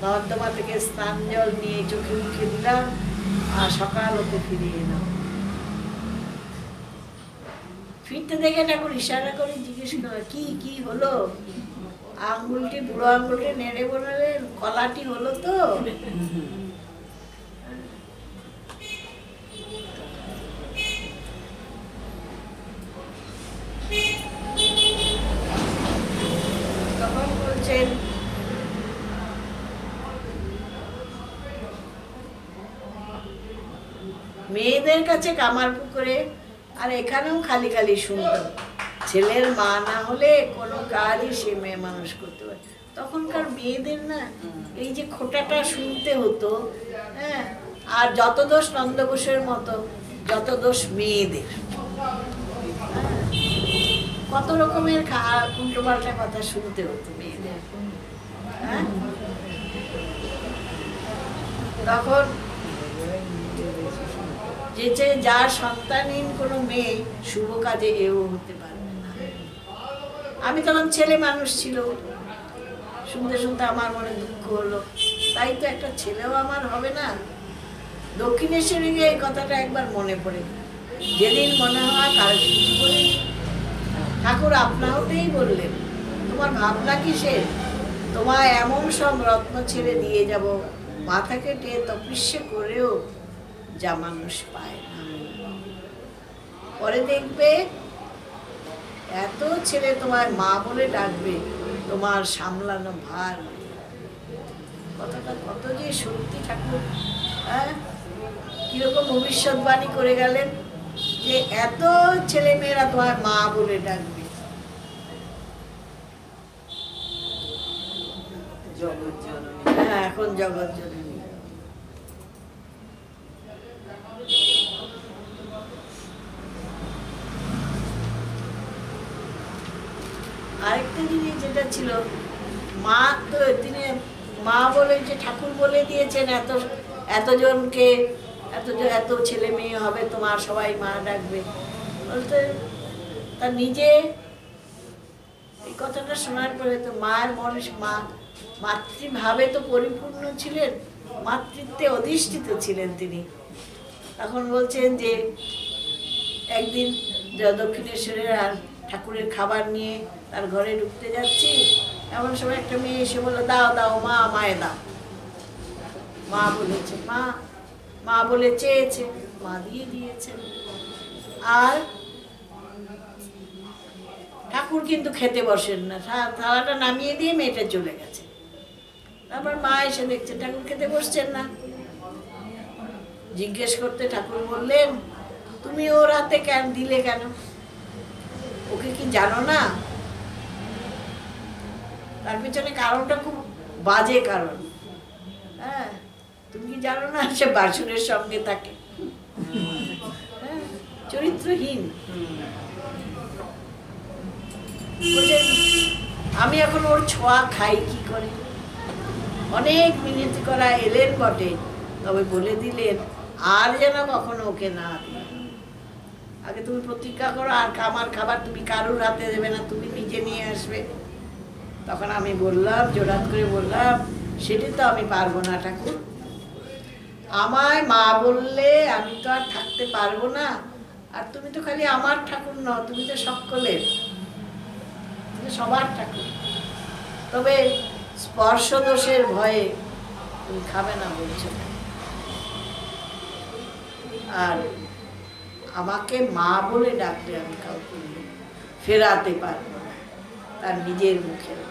নর্দমা থেকে স্নান জল নিয়ে চোখে মুখে দিলাম, আর সকাল হতে ফিরে এলাম। ফিরতে দেখে ঠাকুর ইশারা করে জিজ্ঞেস করল, কি হলো? বুড়ো আঙুলটি নেড়ে বললেন, কলাটি হলো তো? তখন বলছেন, মেয়েদের কাছে কামার পুকুরে আর এখানেও খালি খালি শুনতাম, ছেলের মা না হলে কোনো কাজই সে মেয়ে মানুষ করতে পারে। তখনকার মেয়েদের না এই যে খোটাটা শুনতে হতো। হ্যাঁ, আর যত দোষ নন্দঘোষের মতো, যত দোষ মেয়েদের। কত রকমের উল্টো পাল্টা কথা শুনতে হতো মেয়েদের। হ্যাঁ, তখন যে যার সন্তানহীন কোনো মেয়ে শুভ কাজে এও হতে পারবে না। আমি তখন ছেলে মানুষ ছিল, শুনতে শুনতে আমার মনে দুঃখ হলো, তাই তো একটা ছেলেও আমার হবে না। দক্ষিণেশ্বরে গিয়ে এই কথাটা একবার মনে পড়ে, যেদিন মনে হয় কারো কিছু বলি, ঠাকুর আপনা হতেই বললেন, তোমার ভাবনা কিসের? তোমায় এমন সব রত্ন ছেড়ে দিয়ে যাব, মাথা কেটে তপস্যা করেও যা মানুষ পায় না। পরে দেখবে এত ছেলে তোমার মা বলে ডাকবে, তোমার সামলানো ভার। কথাটা কত যে সত্যি ঠাকুর। হ্যাঁ, কিরকম ভবিষ্যৎবাণী করে গেলেন যে এত ছেলে মেয়েরা তোমার মা বলে ডাকবে। হ্যাঁ, এখন জগৎ জননী। আরেকটা জিনিস যেটা ছিল, মা তো তিনি মা বলে যে ঠাকুর বলে দিয়েছেন, এতজনকে এত ছেলে মেয়ে হবে তোমার, সবাই মা ডাকবে বলতে, তা নিজে এই কথাটা শোনার পরে তো মায়ের মনে মাতৃভাবে তো পরিপূর্ণ ছিলেন, মাতৃত্বে অধিষ্ঠিত ছিলেন তিনি। তখন বলছেন যে একদিন দক্ষিণেশ্বরের আর ঠাকুরের খাবার নিয়ে তার ঘরে ঢুকতে যাচ্ছি, এমন সময় একটা মেয়ে এসে বললো, দাও মা, মায়ে দাও। মা বলেছে, মা বলে চেয়েছে, মা দিয়ে দিয়েছেন। আর ঠাকুর কিন্তু খেতে বসেন না, থালাটা নামিয়ে দিয়ে মেয়েটা চলে গেছে। তারপর মা এসে দেখছে ঠাকুর খেতে বসছেন না। জিজ্ঞেস করতে ঠাকুর বললেন, তুমি ওর হাতে দিলে কেন? ওকে কি জানো না? তার পিছনে কারণটা খুব বাজে কারণ। হ্যাঁ, তুমি কি জানো না সে বাসুরের সঙ্গে থাকে? হ্যাঁ, চরিত্রহীন। আমি এখন ওর ছোঁয়া খাই কি করে? অনেক মিনতি করা এলেন বটে, তবে বলে দিলেন আর যেন কখনো ওকে না দিই। আগে তুমি প্রতিজ্ঞা করো আর আমার খাবার তুমি কারোর হাতে দেবে না, তুমি নিজে নিয়ে আসবে। তখন আমি বললাম, জোরাত করে বললাম, সেটি তো আমি পারবো না ঠাকুর। আমায় মা বললে আমি তো আর থাকতে পারবো না। আর তুমি তো খালি আমার ঠাকুর নও, তুমি তো সকলের, তুমি সবার ঠাকুর। তবে স্পর্শ দোষের ভয়ে তুমি খাবে না বলছো। আর আমাকে মা বলে ডাকলে আমি কাউকে ফেরাতে পারবো না, তার নিজের মুখের কথা।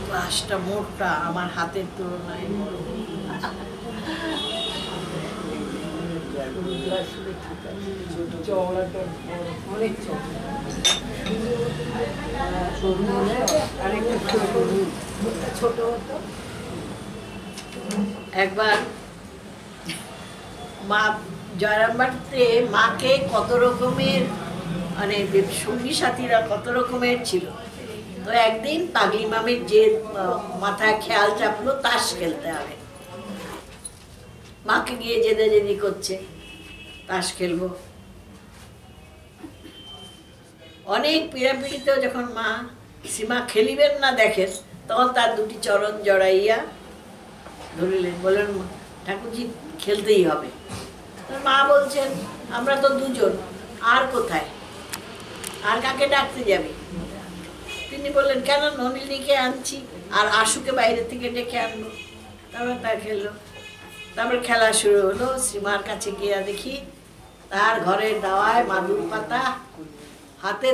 গ্লাসটা মোটা, আমার হাতের তুলনায় বড়। একবার মা জয়রামবাটিতে মাকে কত রকমের মানে সঙ্গী সাথীরা কত রকমের ছিল। তো একদিন পাগলি মামের যে মাথায় খেয়াল চাপলো তাস খেলতে হবে, মাকে গিয়ে জেদে জেদি করছে তাস খেলবো। অনেক পীড়াপিড়িতেও যখন মা সীমা খেলিবেন না দেখেন, তখন তার দুটি চরণ জড়াইয়া ধরিলেন, বললেন ঠাকুরজি খেলতেই হবে। মা বলছেন আমরা তো দুজন, আর কোথায়, আর কাকে ডাকতে যাবি? তিনি বললেন কেন, নলিনীকে আনছি আর আশুকে বাইরে থেকে ডেকে আনবো। তারপর তা খেললো। তারপর খেলা শুরু হলো। সীমার কাছে গিয়ে দেখি তার ঘরের দাওয়ায় মাদুর পাতা, হাতে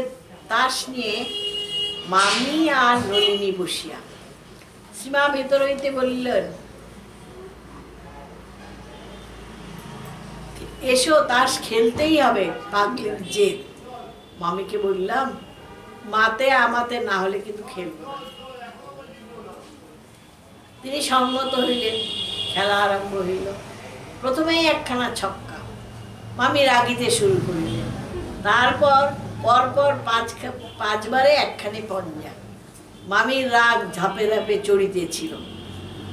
তাস নিয়ে মামি আর নলিনী বসিয়া। সীমা ভেতর হইতে বললেন এসো তাস খেলতেই হবে, পাগলির জেদ। মামিকে বললাম মাতে আমাতে না হলে কিন্তু খেলবো না। তিনি সম্মত হইলেন, খেলা আরম্ভ হইল। প্রথমেই একখানা ছক্কা, মামি রাগিতে শুরু করিলেন। তারপর পরপর পাঁচবারে একখানি পঞ্জা। মামির রাগ ঝাঁপে ঝাঁপে চড়িতেছিল।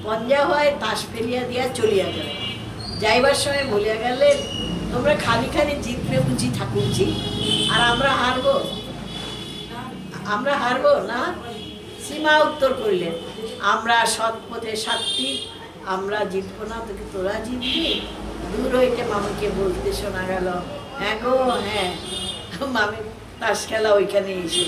পঞ্জা হয় তাস ফেলিয়া দিয়া চলিয়া গেল। যাইবার সময় বলিয়া গেলেন তোমরা খালি খালি জিতবে বুঝি ঠাকুরজি, আর আমরা হারবো, আমরা হারবো না? সীমা উত্তর করিলেন আমরা সৎ পথে সাত্বিক, আমরা জিতবো না তোকে তোরা জিতবি। দূর হইতে মামিকে বলতে শোনা গেল হ্যাঁ গো হ্যাঁ, মামি তাস খেলা ওইখানে এসে।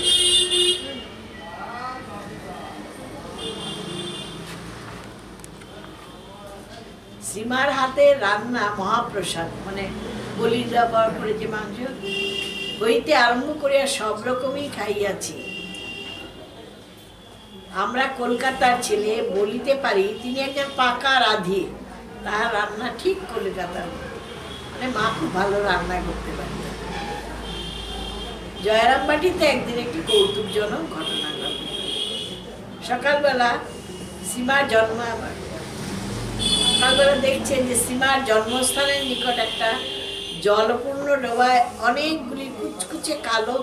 সীমার হাতে রান্না মহাপ্রসাদ, মানে বলির ব্যবহার করে যে মাংস হইতে আরম্ভ করিয়া সব রকমই খাইয়াছি। আমরা কলকাতার ছেলে বলিতে পারি তিনি একজন পাকা রাঁধি, তার রান্না ঠিক কলকাতার, মানে মা খুব ভালো রান্না করতে পারে। জয়রামবাটিতে একদিন একটি কৌতুকজনক ঘটনা ঘটল। সকালবেলা সীমার সকালবেলা দেখছেন যে সীমার জন্মস্থানের নিকট একটা জলপূর্ণ ডোবায় অনেকগুলি কুচকুচে কালো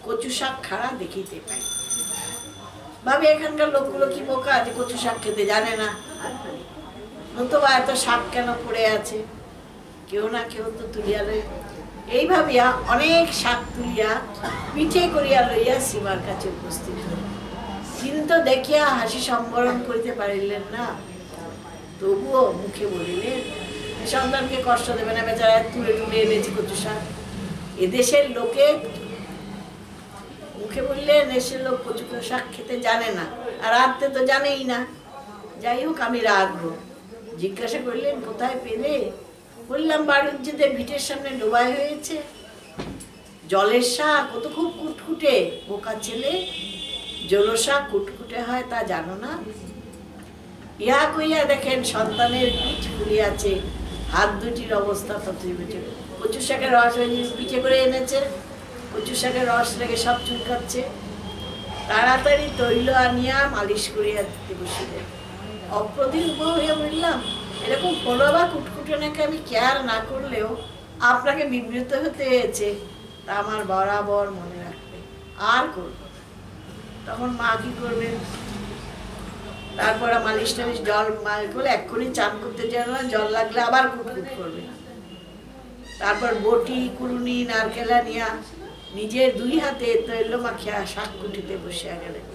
কচু শাক খাড়া দেখিতে পাই। ভাবি এখানকার লোকগুলো কি বোকা যে কচু শাক খেতে জানে না, নতুবা এত শাক কেন পড়ে আছে, কেউ না কেউ তো তুলিয়া লই। এই ভাবিয়া অনেক শাক তুলিয়া পিঠে করিয়া লইয়া সীমার কাছে উপস্থিত হল। কিন্তু দেখিয়া হাসি সম্বরণ করিতে পারিলেন না, তবুও মুখে বলিলেন সন্তানকে কষ্ট দেবে না, বেচারা তুলে তুলে এনেছি কচু শাক। এদেশের লোকে মুখে বললেন দেশের লোক কচু শাক খেতে জানে না, আর রাঁধতে তো জানেই না। যাই হোক আমি রাঁধবো। জিজ্ঞাসা করলেন কোথায় পেলে? বললাম বাড়ির ভিটের সামনে ডোবাই হয়েছে। জলের শাক ও তো খুব কুটকুটে। বোকা ছেলে, জল শাক কুটকুটে হয় তা জানো না? ইহা কইয়া দেখেন সন্তানের পিঠ ফুলিয়াছে, হাত দুটির অবস্থা তথ্য। কচু শাকের রস পিঠে করে এনেছে, কচু শাকের রস লেগে সব চুলকাচ্ছে। তাড়াতাড়ি তৈল আনিয়া মালিশ করিয়া দিতে বসিলেন। অপ্রতিভ হইয়া বললাম এরকম ফলো বা কুটকুটে নাকি আমি কেয়ার না করলেও আপনাকে বিব্রত হতে হয়েছে, তা আমার বরাবর মনে রাখবে, আর করব। তখন মা কি করবেন? তারপর মালিশ টালিশ জল বলে এক্ষুনি চান করতে যাবে না, জল লাগলে আবার কুটকুট করবে। তারপর বটি কুড়ুনি নারকেলা নিয়া নিজের দুই হাতে তৈল মাখিয়া শাক কুটিতে বসিয়া গেলেন।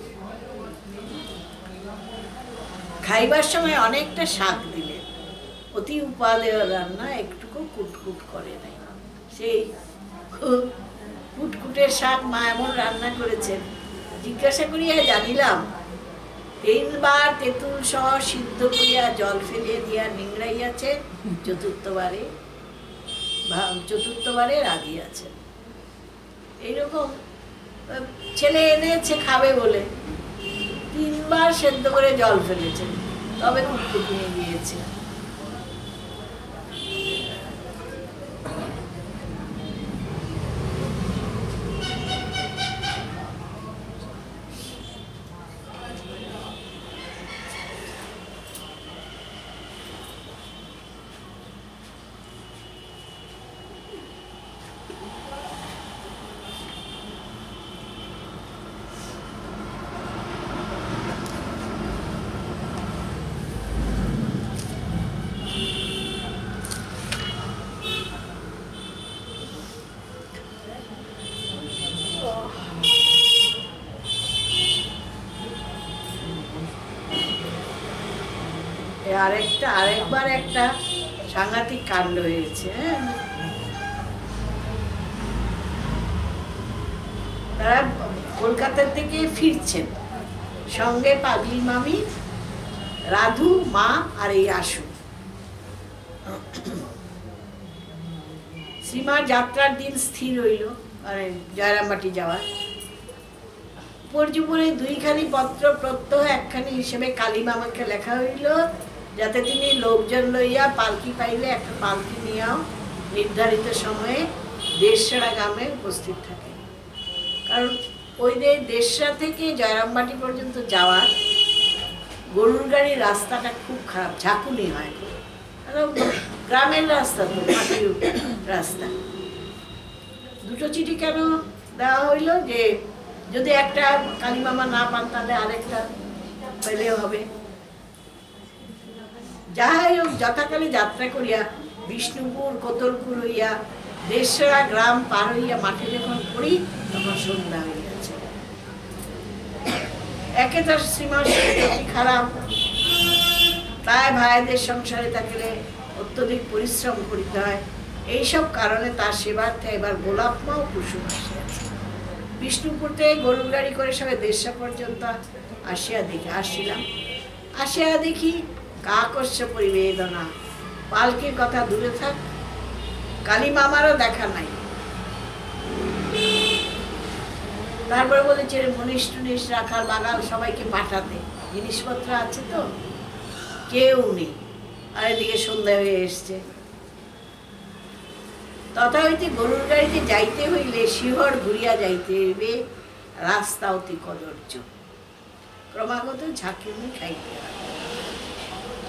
খাইবার সময় অনেকটা শাক দিলেন, অতি উপাদেয় রান্না, একটুকু কুটকুট করে নাই। সেই কুটকুটের শাক মা এমন রান্না করেছেন, জিজ্ঞাসা করিয়া জানিলাম 3 বার তেঁতুল সহ সিদ্ধ করিয়া জল ফেলিয়ে দিয়া নিংড়াইয়াছেন, চতুর্থবারে রাঁধিয়াছেন। এইরকম ছেলে এনেছে খাবে বলে 3 বার সেদ্ধ করে জল ফেলেছেন, তবে কুটকুট নিয়ে গিয়েছে। আরেকবার একটা সাংঘাতিক কাণ্ড হয়েছে। তারা কলকাতা থেকে ফিরছেন, সঙ্গে পাগলি মামি, রাধু, মা আর এই আশু। শ্রীমার যাত্রার দিন স্থির হইল, মানে জয়রামবাটি যাওয়ার। উপর্যুপরে 2খানি পত্র প্রত্যহ 1খানি হিসেবে কালী মামাকে লেখা হইল, যাতে তিনি লোকজন লইয়া পালকি পাইলে একটা পালকি নিয়েও নির্ধারিত সময়ে দেশরা গ্রামে উপস্থিত থাকে। কারণ ওই দেশরা থেকে জয়রামবাটি পর্যন্ত যাওয়ার গরুর গাড়ির রাস্তাটা খুব খারাপ, ঝাঁকুনি হয়, গ্রামের রাস্তা তো, মাটির রাস্তা। 2টো চিঠি কেন দেওয়া হইল? যে যদি একটা কালী মামা না পান তাহলে আরেকটা পেলেও হবে। যাহাই হোক যথাকালে যাত্রা করিয়া বিষ্ণুপুর কোতলপুর হইয়া দেশরা গ্রাম পার হইয়া মাঠে যখন পড়ি তখন সন্ধ্যা হয়ে গেছে। একে তার শ্রীমার শরীর খারাপ, তাই ভাইদের সংসারে থাকলে অত্যধিক পরিশ্রম করিতে হয়। এইসব কারণে তার সেবার্থে এবার গোলাপ মা ও কুসুম আসিয়াছে। বিষ্ণুপুর থেকে গরুর গাড়ি করে সবাই দেশরা পর্যন্ত আসিয়া দেখি কাকস্য পরিবেদনা। পালকির কথা দূরে থাক, কালী মামারও দেখা নাই। তারপরে বলেছে মনীষ টুনিশ রাখার বাগাল সবাইকে পাঠাতে, জিনিসপত্র আছে তো, কেউ নেই। আর এদিকে সন্ধ্যা হয়ে এসছে। তথা হইতে গরুর গাড়িতে যাইতে হইলে শিহর ঘুরিয়া যাইতে হইবে, রাস্তা অতি কদর্য, ক্রমাগত ঝাঁকুনি খাইতে হবে।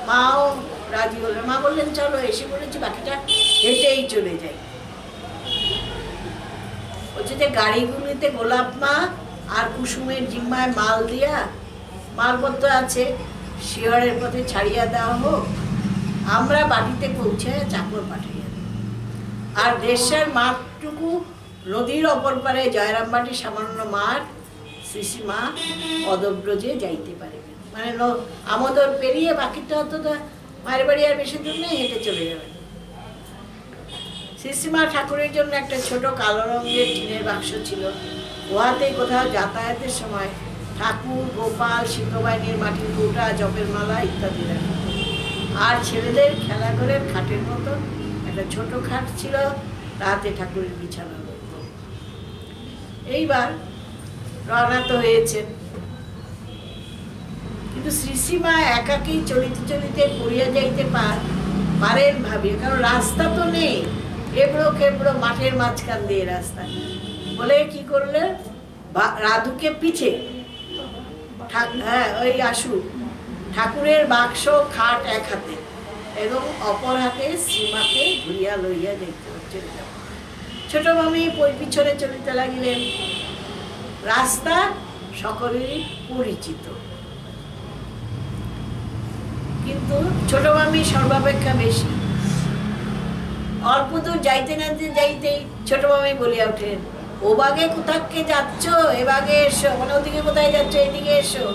মাও রাজি হলেন, মা বললেন চলো, এসে পড়েছি, বাকিটা হেঁটেই চলে যাই। বলছে যে গাড়িগুলিতে গোলাপ মা আর কুসুমের জিম্মায় মাল দিয়া মালপত্র আছে, শিহরের পথে ছাড়িয়া দেওয়া হোক, আমরা বাড়িতে পৌঁছায় চাকর পাঠাইয়া দেব। আর দেশের মাঠটুকু নদীর অপর পারে জয়রামবাটি সামান্য মাঠ, শ্রীশ্রীমা পদব্রজে যাইতে পারবেন। মানে আমোদর পেরিয়ে বাকিটা তো মায়ের বাড়ি আর বেশি দূর নেই, হেঁটে চলে যাবেন। শ্রীশ্রীমা ঠাকুরের জন্য একটা ছোট কালো রঙের টিনের বাক্স ছিল, উহাতে কোথাও যাতায়াতের সময় ঠাকুর, গোপাল, সিংহবাহিনীর মাটির কৌটা, জপের মালা ইত্যাদি রাখত। আর ছেলেদের খেলাঘরের খাটের মতো একটা ছোট খাট ছিল, তাহাতে ঠাকুরের বিছানা হতো। এইবার রওনা তো হয়েছেন, কিন্তু শ্রীশ্রীমা একাকেই চলিতে চলিতে পড়িয়া যাইতে পারেন ভাবি, কারণ রাস্তা তো নেই, এবড়ো খেবড়ো মাঠের মাঝখান দিয়ে রাস্তা। বলে কি করলে, রাধুকে পিছে, হ্যাঁ ওই আশু, ঠাকুরের বাক্স খাট এক হাতে এবং অপর হাতে শ্রীমাকে ঘুরিয়া লইয়া যাইতে চলে যাব। ছোট মামি পিছনে চলিতে লাগিলেন। রাস্তা সকলেরই পরিচিত, কিন্তু ছোট মামি সর্বাপেক্ষা বেশি। অল্প দূর যাইতে না যাইতেই ছোট মামি বলিয়া ওঠেন, ও বাগে কোথাকে যাচ্ছ, এ বাগে এসো, মানে ওদিকে কোথায় যাচ্ছ, এদিকে এসো।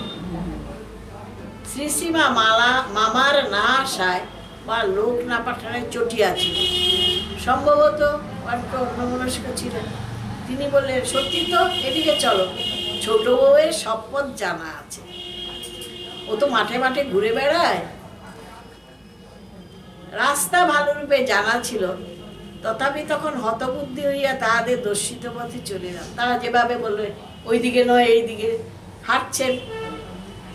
শ্রীশ্রীমা মামার না আসায় বা লোক না পাঠানোর চটিয়াছিল, সম্ভবত একটু অন্যমনস্ক ছিলেন। তিনি বললেন, সত্যি তো, এদিকে চলো, ছোট বউয়ের সব পথ জানা আছে, ও তো মাঠে মাঠে ঘুরে বেড়ায়। রাস্তা ভালোরূপে জানা ছিল, তথাপি তখন হতবুদ্ধি হইয়া তাহাদের দর্শিত পথে চলে যান। তারা যেভাবে বললেন, ওইদিকে নয় এইদিকে হাঁটছেন।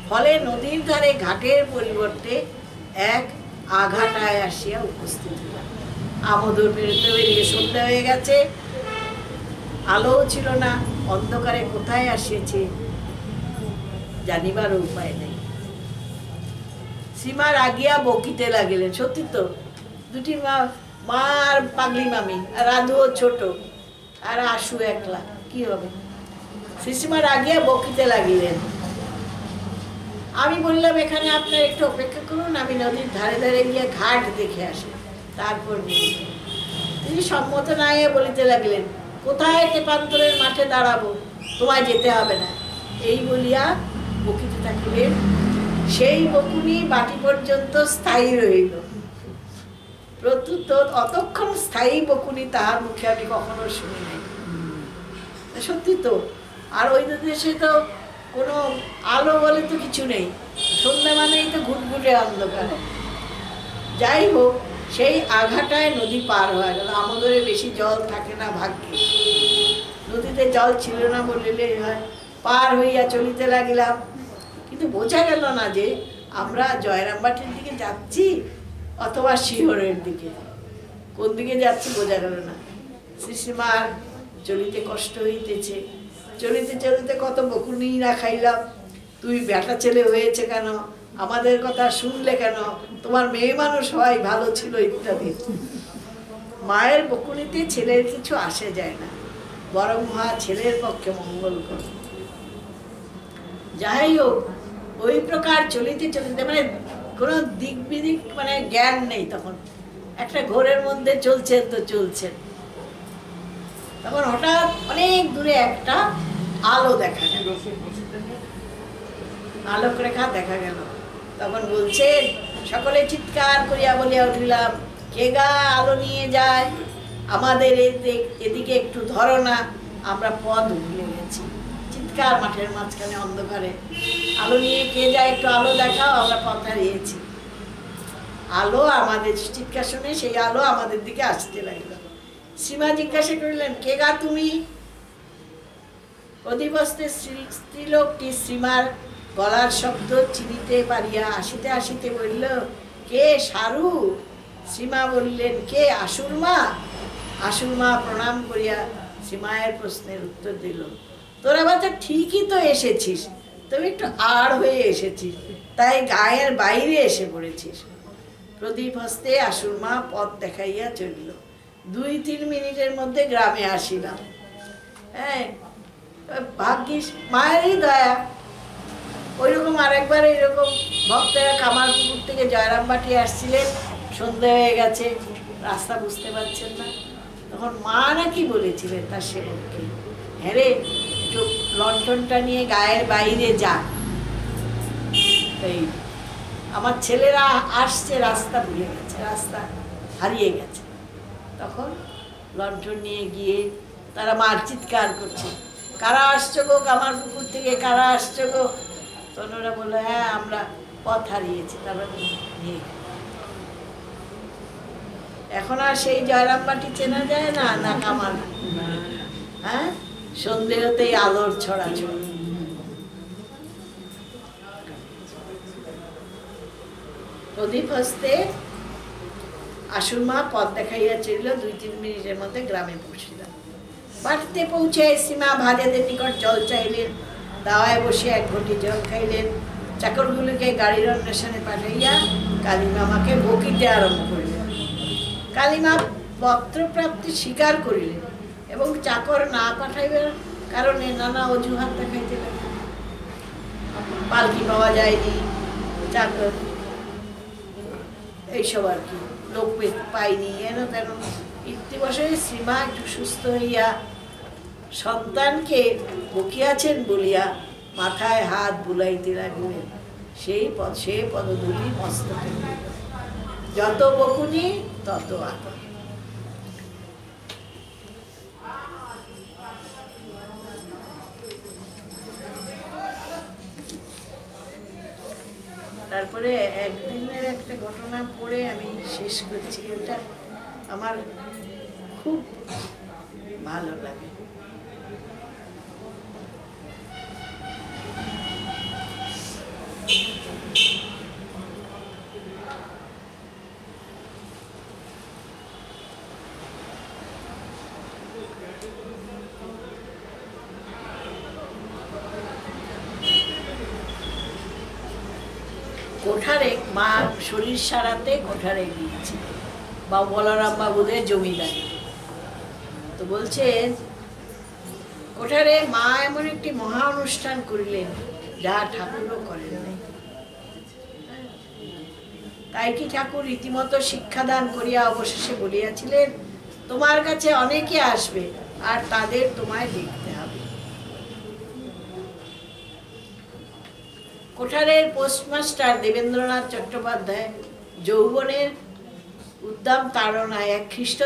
ফলে নদীর ধারে ঘাটের পরিবর্তে এক আঘাটায় আসিয়া উপস্থিত হইলাম। আমোদর বেরোতে বেরিয়ে সন্ধ্যা হয়ে গেছে, আলোও ছিল না, অন্ধকারে কোথায় আসিয়েছে জানিবার উপায় নেই। শ্রীমা রাগিয়া বকিতে লাগিলেন। সত্যি তো, দুটি মা আর পাগলি মামি, আর রাধুও ছোট, আর আশু একলা, কি হবে। শ্রীশ্রীমা রাগিয়া বকিতে লাগিলেন। আমি বললাম, এখানে আপনার একটু অপেক্ষা করুন, আমি নদীর ধারে ধারে গিয়ে ঘাট দেখে আসি, তারপর নিয়ে। তিনি সম্মত না হয়ে বলিতে লাগলেন, কোথায় তেপান্তরের মাঠে দাঁড়াবো, তোমায় যেতে হবে না, এই বলিয়া বকিতে থাকিলেন। সেই বকুনি বাটি পর্যন্ত স্থায়ী রইল। প্রত্যুত অতক্ষণ স্থায়ী বকুনি তাহার মুখে আমি কখনো শুনি নাই। সত্যি তো, আর ওই দেশে তো কোনো আলো বলে তো কিছু নেই, সন্ধ্যা মানেই তো ঘুটঘুটে অন্ধকার। যাই হোক, সেই আঘাটায় নদী পার হয়ে গেল। আমাদের বেশি জল থাকে না ভাগ্যে, নদীতে জল ছিল না বললে হয়। পার হইয়া চলিতে লাগিলাম, কিন্তু বোঝা গেল না যে আমরা জয়রামবাটির দিকে যাচ্ছি অথবা শিহরের দিকে। কোন দিকে যাচ্ছি বোঝা গেল না। শ্রীশ্রীমার চলিতে কষ্ট হইতেছে। চলিতে চলিতে কত বকুনি না খাইলাম, তুই বেটা ছেলে হয়েছে কেন, আমাদের কথা শুনলে কেন, তোমার মেয়ে মানুষ হয় ভালো ছিল ইত্যাদি। মায়ের বকুনিতে ছেলের কিছু আসে যায় না, বরং মহা ছেলের পক্ষে মঙ্গল করে। যাই হোক, ওই প্রকার চলিতে চলিতে, মানে কোনো দিক বিদিক মানে জ্ঞান নেই তখন, একটা ঘোরের মধ্যে চলছেন তো চলছেন। তখন হঠাৎ অনেক দূরে একটা আলো দেখা গেল, আলোক রেখা দেখা গেল। তখন বলছেন, সকলে চিৎকার করিয়া বলিয়া উঠিলাম, কে গা আলো নিয়ে যায়, আমাদের এদিকে একটু ধরো না, আমরা পথ ভুলে গেছি। চিৎকার মাঠের মাঝখানে অন্ধকারে, আলো নিয়ে কে যায়, একটু আলো দেখাও, আমরা পথ হারিয়েছি। আলো আমাদের চিৎকার শুনে সেই আলো আমাদের দিকে আসতে লাগলো। শ্রীমা জিজ্ঞাসা করিলেন, কে গা তুমি? অধিবস্তে স্ত্রীলোকটি শ্রীমার গলার শব্দ চিনিতে পারিয়া আসিতে আসিতে বলল, কে সারু? শ্রীমা বললেন, কে আশুর মা? আশুর মা প্রণাম করিয়া শ্রীমায়ের প্রশ্নের উত্তর দিল, তোরা বাচ্চা ঠিকই তো এসেছিস, তবে একটু আড় হয়ে এসেছিস, তাই গায়ের বাইরে এসে পড়েছিস। প্রদীপ হস্তে আশুর মা পথ দেখাইয়া চলিল। 2-3 মিনিটের মধ্যে গ্রামে আসিলাম। হ্যাঁ, ভাগ্যিস মায়েরই দয়া, ওইরকম আরেকবার এরকম ভক্তেরা কামারপুকুর থেকে জয়রামবাটি আসছিলেন, সন্ধে হয়ে গেছে, রাস্তা বুঝতে পারছেন না। তখন মা নাকি বলেছিলেন তার সেবককে, হ্যাঁ রে একটু লণ্ঠনটা নিয়ে গায়ের বাইরে যা, এই আমার ছেলেরা আসছে, রাস্তা ভুলে গেছে, রাস্তা হারিয়ে গেছে। তখন লণ্ঠন নিয়ে গিয়ে তারা মার চিৎকার করছে, কারা আসছো গো কামারপুকুর থেকে, কারা আসছো গো? তখন ওরা বললো, হ্যাঁ আমরা পথ হারিয়েছি। তারপর নিয়ে এখন আর সেই জয়রামবাটি চেনা যায় না, না কামার, হ্যাঁ সন্ধে হতেই আলোর ছড়াছড়ি। প্রদীপ হস্তে আশুর মা পথ দেখাইয়া চলিল, 2-3 মিনিটের মধ্যে গ্রামে পৌঁছিলাম। বাড়িতে পৌঁছে সীমা ভাজাদের নিকট জল চাইলেন, দাওয়ায় বসে 1 ঘটি জল খাইলেন। চাকরগুলিকে গাড়ির অন্বেষণে পাঠাইয়া কালীমামাকে বকিতে আরম্ভ করিলেন। কালীমা পত্রপ্রাপ্তি স্বীকার করিলেন এবং চাকর না পাঠাইবার কারণে নানা অজুহাত দেখাইতে লাগলেন। পালকি পাওয়া যায়নি, চাকর এইসব আর কি, লোক পাইনি, এন তেন ইতিবশে সীমা একটু সুস্থ হইয়া সন্তানকে বকিয়াছেন বলিয়া মাথায় হাত বুলাইতে লাগলেন। সে পদধূলি মস্তকে, যত বকুনি তত আদর। তারপরে একদিনের একটা ঘটনা পড়ে আমি শেষ করছি, এটা আমার খুব ভালো লাগে। কোঠারে মা শরীর সারাতে কোঠারে গিয়েছে, বা বলরাম বাবুদের জমিদারি। তো বলছেন কোঠারে মা এমন একটি মহা অনুষ্ঠান করিলেন যা ঠাকুরও করেন নাই। তাই কি ঠাকুর রীতিমতো শিক্ষাদান করিয়া অবশেষে বলিয়াছিলেন, তোমার কাছে অনেকে আসবে আর তাদের তোমায় দেখতে হবে। কোঠারের পোস্টমাস্টার দেবেন্দ্রনাথ চট্টোপাধ্যায় যৌবনের উদ্দাম তাড়নায় এক খ্রিস্ট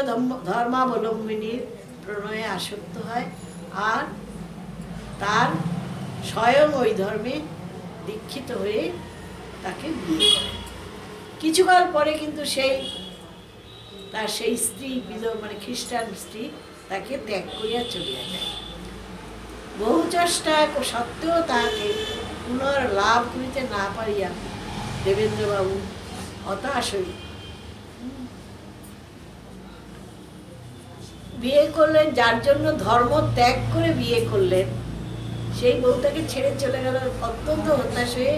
ধর্মাবলম্বিনীর প্রণয়ে আসক্ত হয় আর তার স্বয়ং ওই ধর্মে দীক্ষিত হয়ে তাকে বিয়ে করে। কিছুকাল পরে কিন্তু তার সেই স্ত্রী, মানে খ্রিস্টান স্ত্রী, তাকে ত্যাগ করিয়া চলিয়া যায়। বহু চেষ্টা সত্ত্বেও তাহাকে পুনর্লাভ করিতে না পারিয়া দেবেন্দ্রবাবু হতাশ হই বিয়ে করলেন। যার জন্য ধর্ম ত্যাগ করে বিয়ে করলেন, সেই বউটাকে ছেড়ে চলে গেল। অত্যন্ত হতাশ হয়ে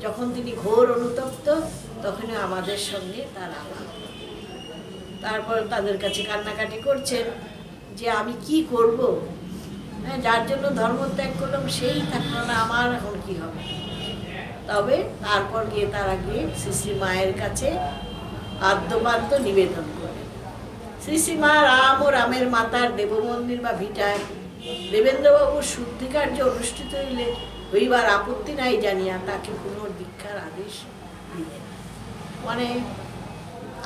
যখন তিনি ঘোর অনুতপ্ত, তখন আমাদের সঙ্গে তার আলাপ। তারপর তাদের কাছে কান্নাকাটি করছেন যে আমি কি করব, হ্যাঁ যার জন্য ধর্ম ত্যাগ করলাম সেই থাকলো না, আমার এখন কি হবে। তবে তারপর তারা গিয়ে শ্রী শ্রী মায়ের কাছে আদ্যপাদ্য নিবেদন করে। শ্রী শ্রী মা রাম ও রামের মাতার দেবমন্দির বা ভিটায় দেবেন্দ্রবাবুর শুদ্ধিকার্য অনুষ্ঠিত হইবার আপত্তি নাই জানিয়া তাকে পুনর্দীক্ষার আদেশ দিলেন। মানে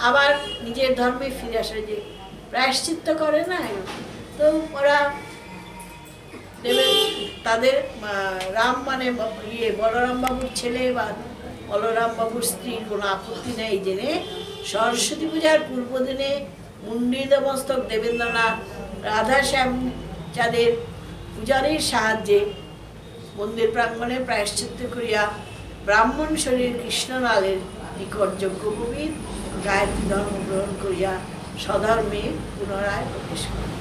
আবার নিজের ধর্মে ফিরে আসে, যে প্রায়শ্চিত্ত করে না। তো ওরা তাদের রাম মানে বলরাম বাবুর ছেলে বা বলরাম বাবুর স্ত্রীর কোনো আপত্তি নেই জেনে সরস্বতী পূজার পূর্বদিনে মুন্ডিত মস্তক দেবেন্দ্রনাথ রাধাশ্যাম চাঁদের পূজারীর সাহায্যে মন্দির প্রাঙ্গণে প্রায়শ্চিত্ত করিয়া ব্রাহ্মণ শরীর কৃষ্ণলালের নিকট যজ্ঞভূমির গায়ত্রী ধর্ম গ্রহণ করিয়া স্বধর্মে পুনরায় প্রবেশ করেন।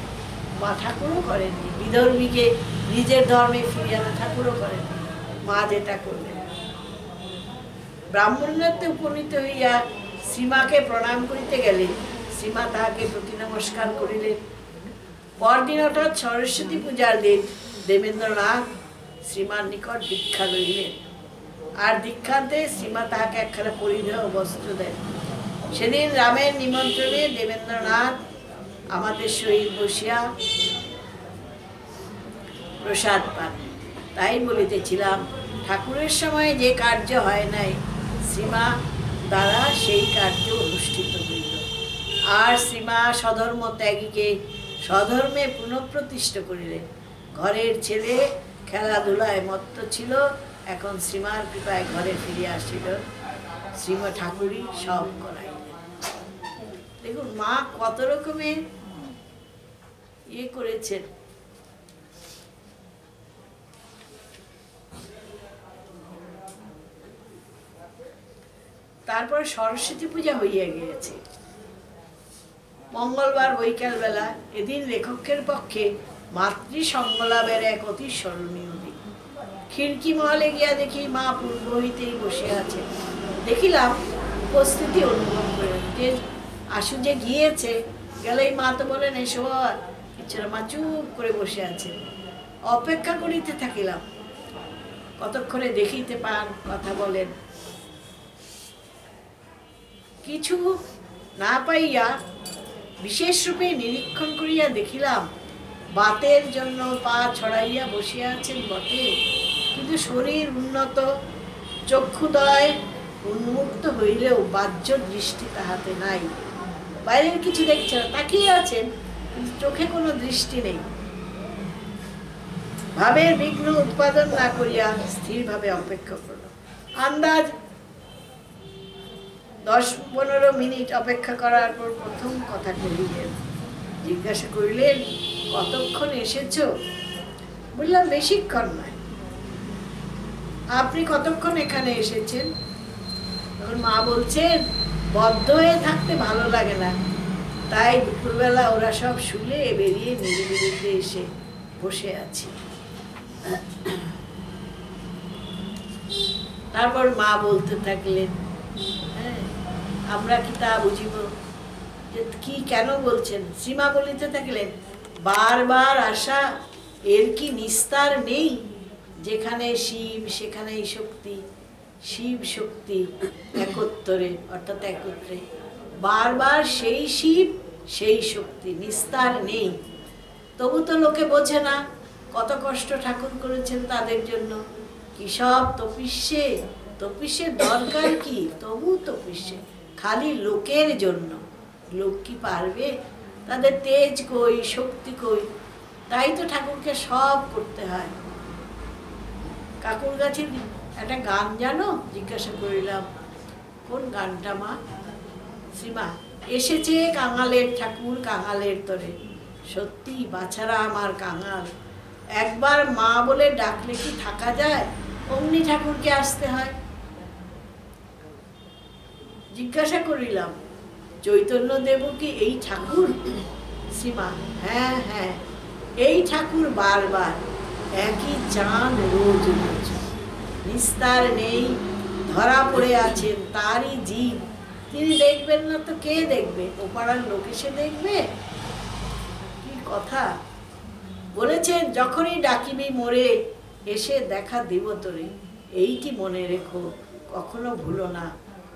মা ঠাকুরও করেননি, বিধর্মীকে নিজের ধর্মে ফিরিয়ে আনা ঠাকুরও করেননি, মা যেটা করলেন। ব্রাহ্মণত্বে উপনীত হইয়া শ্রীমাকে প্রণাম করিতে গেলে শ্রীমা তাহাকে প্রতি নমস্কার করিলেন। পরদিন অর্থাৎ সরস্বতী পূজার দিন দেবেন্দ্রনাথ শ্রীমার নিকট দীক্ষা লইলেন। আর দীক্ষান্তে শ্রীমা তাহাকে একখানা পরিধেয় বস্ত্র দেন। সেদিন রামের নিমন্ত্রণে দেবেন্দ্রনাথ আমাদের সহিত বসিয়া প্রসাদ পান। তাই বলিতেছিলাম, ঠাকুরের সময় যে কার্য হয় নাই, শ্রীমা দ্বারা সেই কার্য অনুষ্ঠিত হইল। আর শ্রীমা স্বধর্ম ত্যাগীকে স্বধর্মে পুনঃপ্রতিষ্ঠ করিলেন। ঘরের ছেলে খেলাধুলায় মত্ত ছিল, এখন শ্রীমার কৃপায় ঘরে ফিরে আসিল। শ্রীমা ঠাকুরই সব করাইলেন। দেখুন মা কত রকমের ইয়ে করেছেন। তারপর সরস্বতী পূজা হইয়া গিয়েছে মঙ্গলবার বৈকাল বেলা। এদিন লেখকের পক্ষে মাতৃ সঙ্গলাভের এক অতি স্মরণীয় দিন। খিড়কি মহলে গিয়া দেখি মা পূর্ব হইতেই বসে আছে। দেখিলাম উপস্থিতি অনুভব করেন যে আশু যে গিয়েছে, গেলেই মা তো বলেন এসো বাবা, কিছু না, মা চুপ করে বসে আছে। অপেক্ষা করিতে থাকিলাম, কতক্ষণে দেখিতে পান, কথা বলেন। কিছু না পাইয়া বিশেষ রূপে নিরীক্ষণ করিয়া দেখিলাম বাতের জন্য পা ছড়াইয়া বসিয়া আছেন বটে, কিন্তু শরীর উন্নত, চক্ষুদয় উন্মুক্ত হইলেও বাহ্য দৃষ্টি তাহাতে নাই। বাইরের কিছু দেখছে না, তাকিয়ে আছেন, কিন্তু চোখে কোনো দৃষ্টি নেই। ভাবের বিঘ্ন উৎপাদন না করিয়া স্থিরভাবে অপেক্ষা করল। আন্দাজ 10-15 মিনিট অপেক্ষা করার পর প্রথম কথা কহিলেন। জিজ্ঞাসা করিলেন, কতক্ষণ এসেছো? বললাম, বেশিক্ষণ নয়। আপনি কতক্ষণ এখানে এসেছেন? তখন মা বলছেন, বদ্ধ হয়ে থাকতে ভালো লাগে না, তাই দুপুরবেলা ওরা সব শুলে বেরিয়ে নিরিবিলিতে এসে বসে আছি। তারপর মা বলতে থাকলেন, হ্যাঁ, আমরা কি তা বুঝিব যে কি কেন বলছেন? শ্রীমা বলিতে থাকলেন, বারবার আসা এর কি নিস্তার নেই? যেখানে শিব সেখানেই শক্তি, শিব শক্তি একত্তরে, অর্থাৎ একত্রে, বারবার সেই শিব সেই শক্তি, নিস্তার নেই। তবু তো লোকে বোঝে না কত কষ্ট ঠাকুর করেছেন তাদের জন্য। কি সব তপিস্যে, তপিস্যের দরকার কি? তবু তপিস্যে, খালি লোকের জন্য। লোক কি পারবে? তাদের তেজ কই, শক্তি কই? তাই তো ঠাকুরকে সব করতে হয়। কাকুর গাছের একটা গান জানো? জিজ্ঞাসা করিলাম, কোন গানটা মা? শ্রীমা, এসেছে কাঙালের ঠাকুর কাঙালের তরে, সত্যি বাছারা আমার কাঙাল, একবার মা বলে ডাকলে কি থাকা যায়? অমনি ঠাকুরকে আসতে হয়। জিজ্ঞাসা করিলাম, চৈতন্য দেব কি এই ঠাকুর? শ্রীমা, হ্যাঁ হ্যাঁ, এই ঠাকুর বারবার একই চাঁদ রোজ রোজ, নিস্তার নেই, ধরা পড়ে আছেন, তারই জীব। তিনি দেখবেন না তো কে দেখবে? ও পাড়ার লোক এসে দেখবে? কি কথা বলেছেন, যখনই ডাকিবি মোরে, এসে দেখা দিব তোরে, এইটি মনে রেখো, কখনো ভুলো না,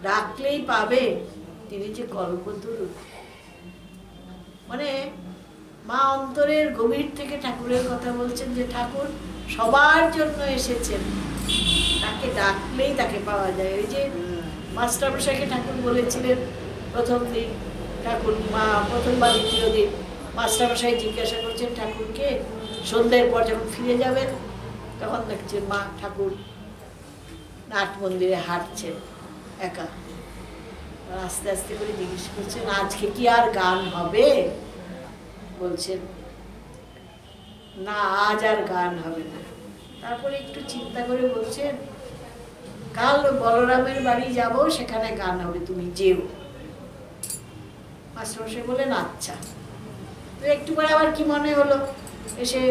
ডাকলেই পাবে, তিনি যে কল্পতরু। মানে মা অন্তরের গভীর থেকে ঠাকুরের কথা বলছেন যে ঠাকুর সবার জন্য এসেছেন, তাকে ডাকলেই তাকে পাওয়া যায়। ওই যে মাস্টারমশাইকে ঠাকুর বলেছিলেন প্রথম দিন, ঠাকুর মা প্রথম বা দ্বিতীয় দিন মাস্টারমশাই জিজ্ঞাসা করছেন ঠাকুরকে, সন্ধ্যের পর যখন ফিরে যাবেন তখন দেখছে মা ঠাকুর নাট মন্দিরে হাঁটছেন একা। আস্তে আস্তে করে জিজ্ঞেস করছেন, আজকে কি আর গান হবে? বলছেন, না, আজ আর গান হবে না। তারপরে একটু চিন্তা করে বলছেন, কাল বলরামের বাড়ি যাব, সেখানে গান হবে, তুমি যেও। মাস্টারমশাই বলেন, আচ্ছা। তো একটু পরে আবার কি মনে হলো, এসে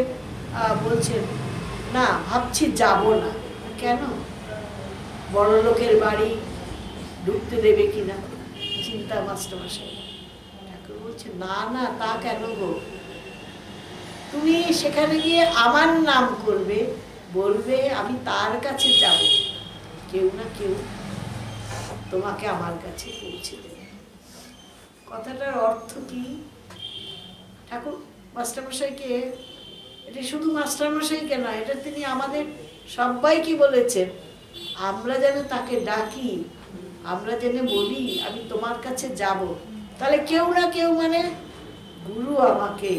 বলছেন, না, ভাবছি যাব না। কেন? বড় লোকের বাড়ি, ঢুকতে দেবে কিনা চিন্তা মাস্টারমশাই। ঠাকুর বলছে, না না, তা কেন গো? তুমি সেখানে গিয়ে আমার নাম করবে, বলবে আমি তার কাছে যাব, কেউ না কেউ তোমাকে আমার কাছে পৌঁছে দেবে। কথাটার অর্থ কি? ঠাকুর মাস্টারমশাইকে, এটা শুধু মাস্টারমশাইকে নয়, এটা তিনি আমাদের সবাইকে বলেছেন। আমরা যেন তাকে ডাকি, আমরা যেন বলি আমি তোমার কাছে যাব, তাহলে কেউ না কেউ মানে গুরু আমাকে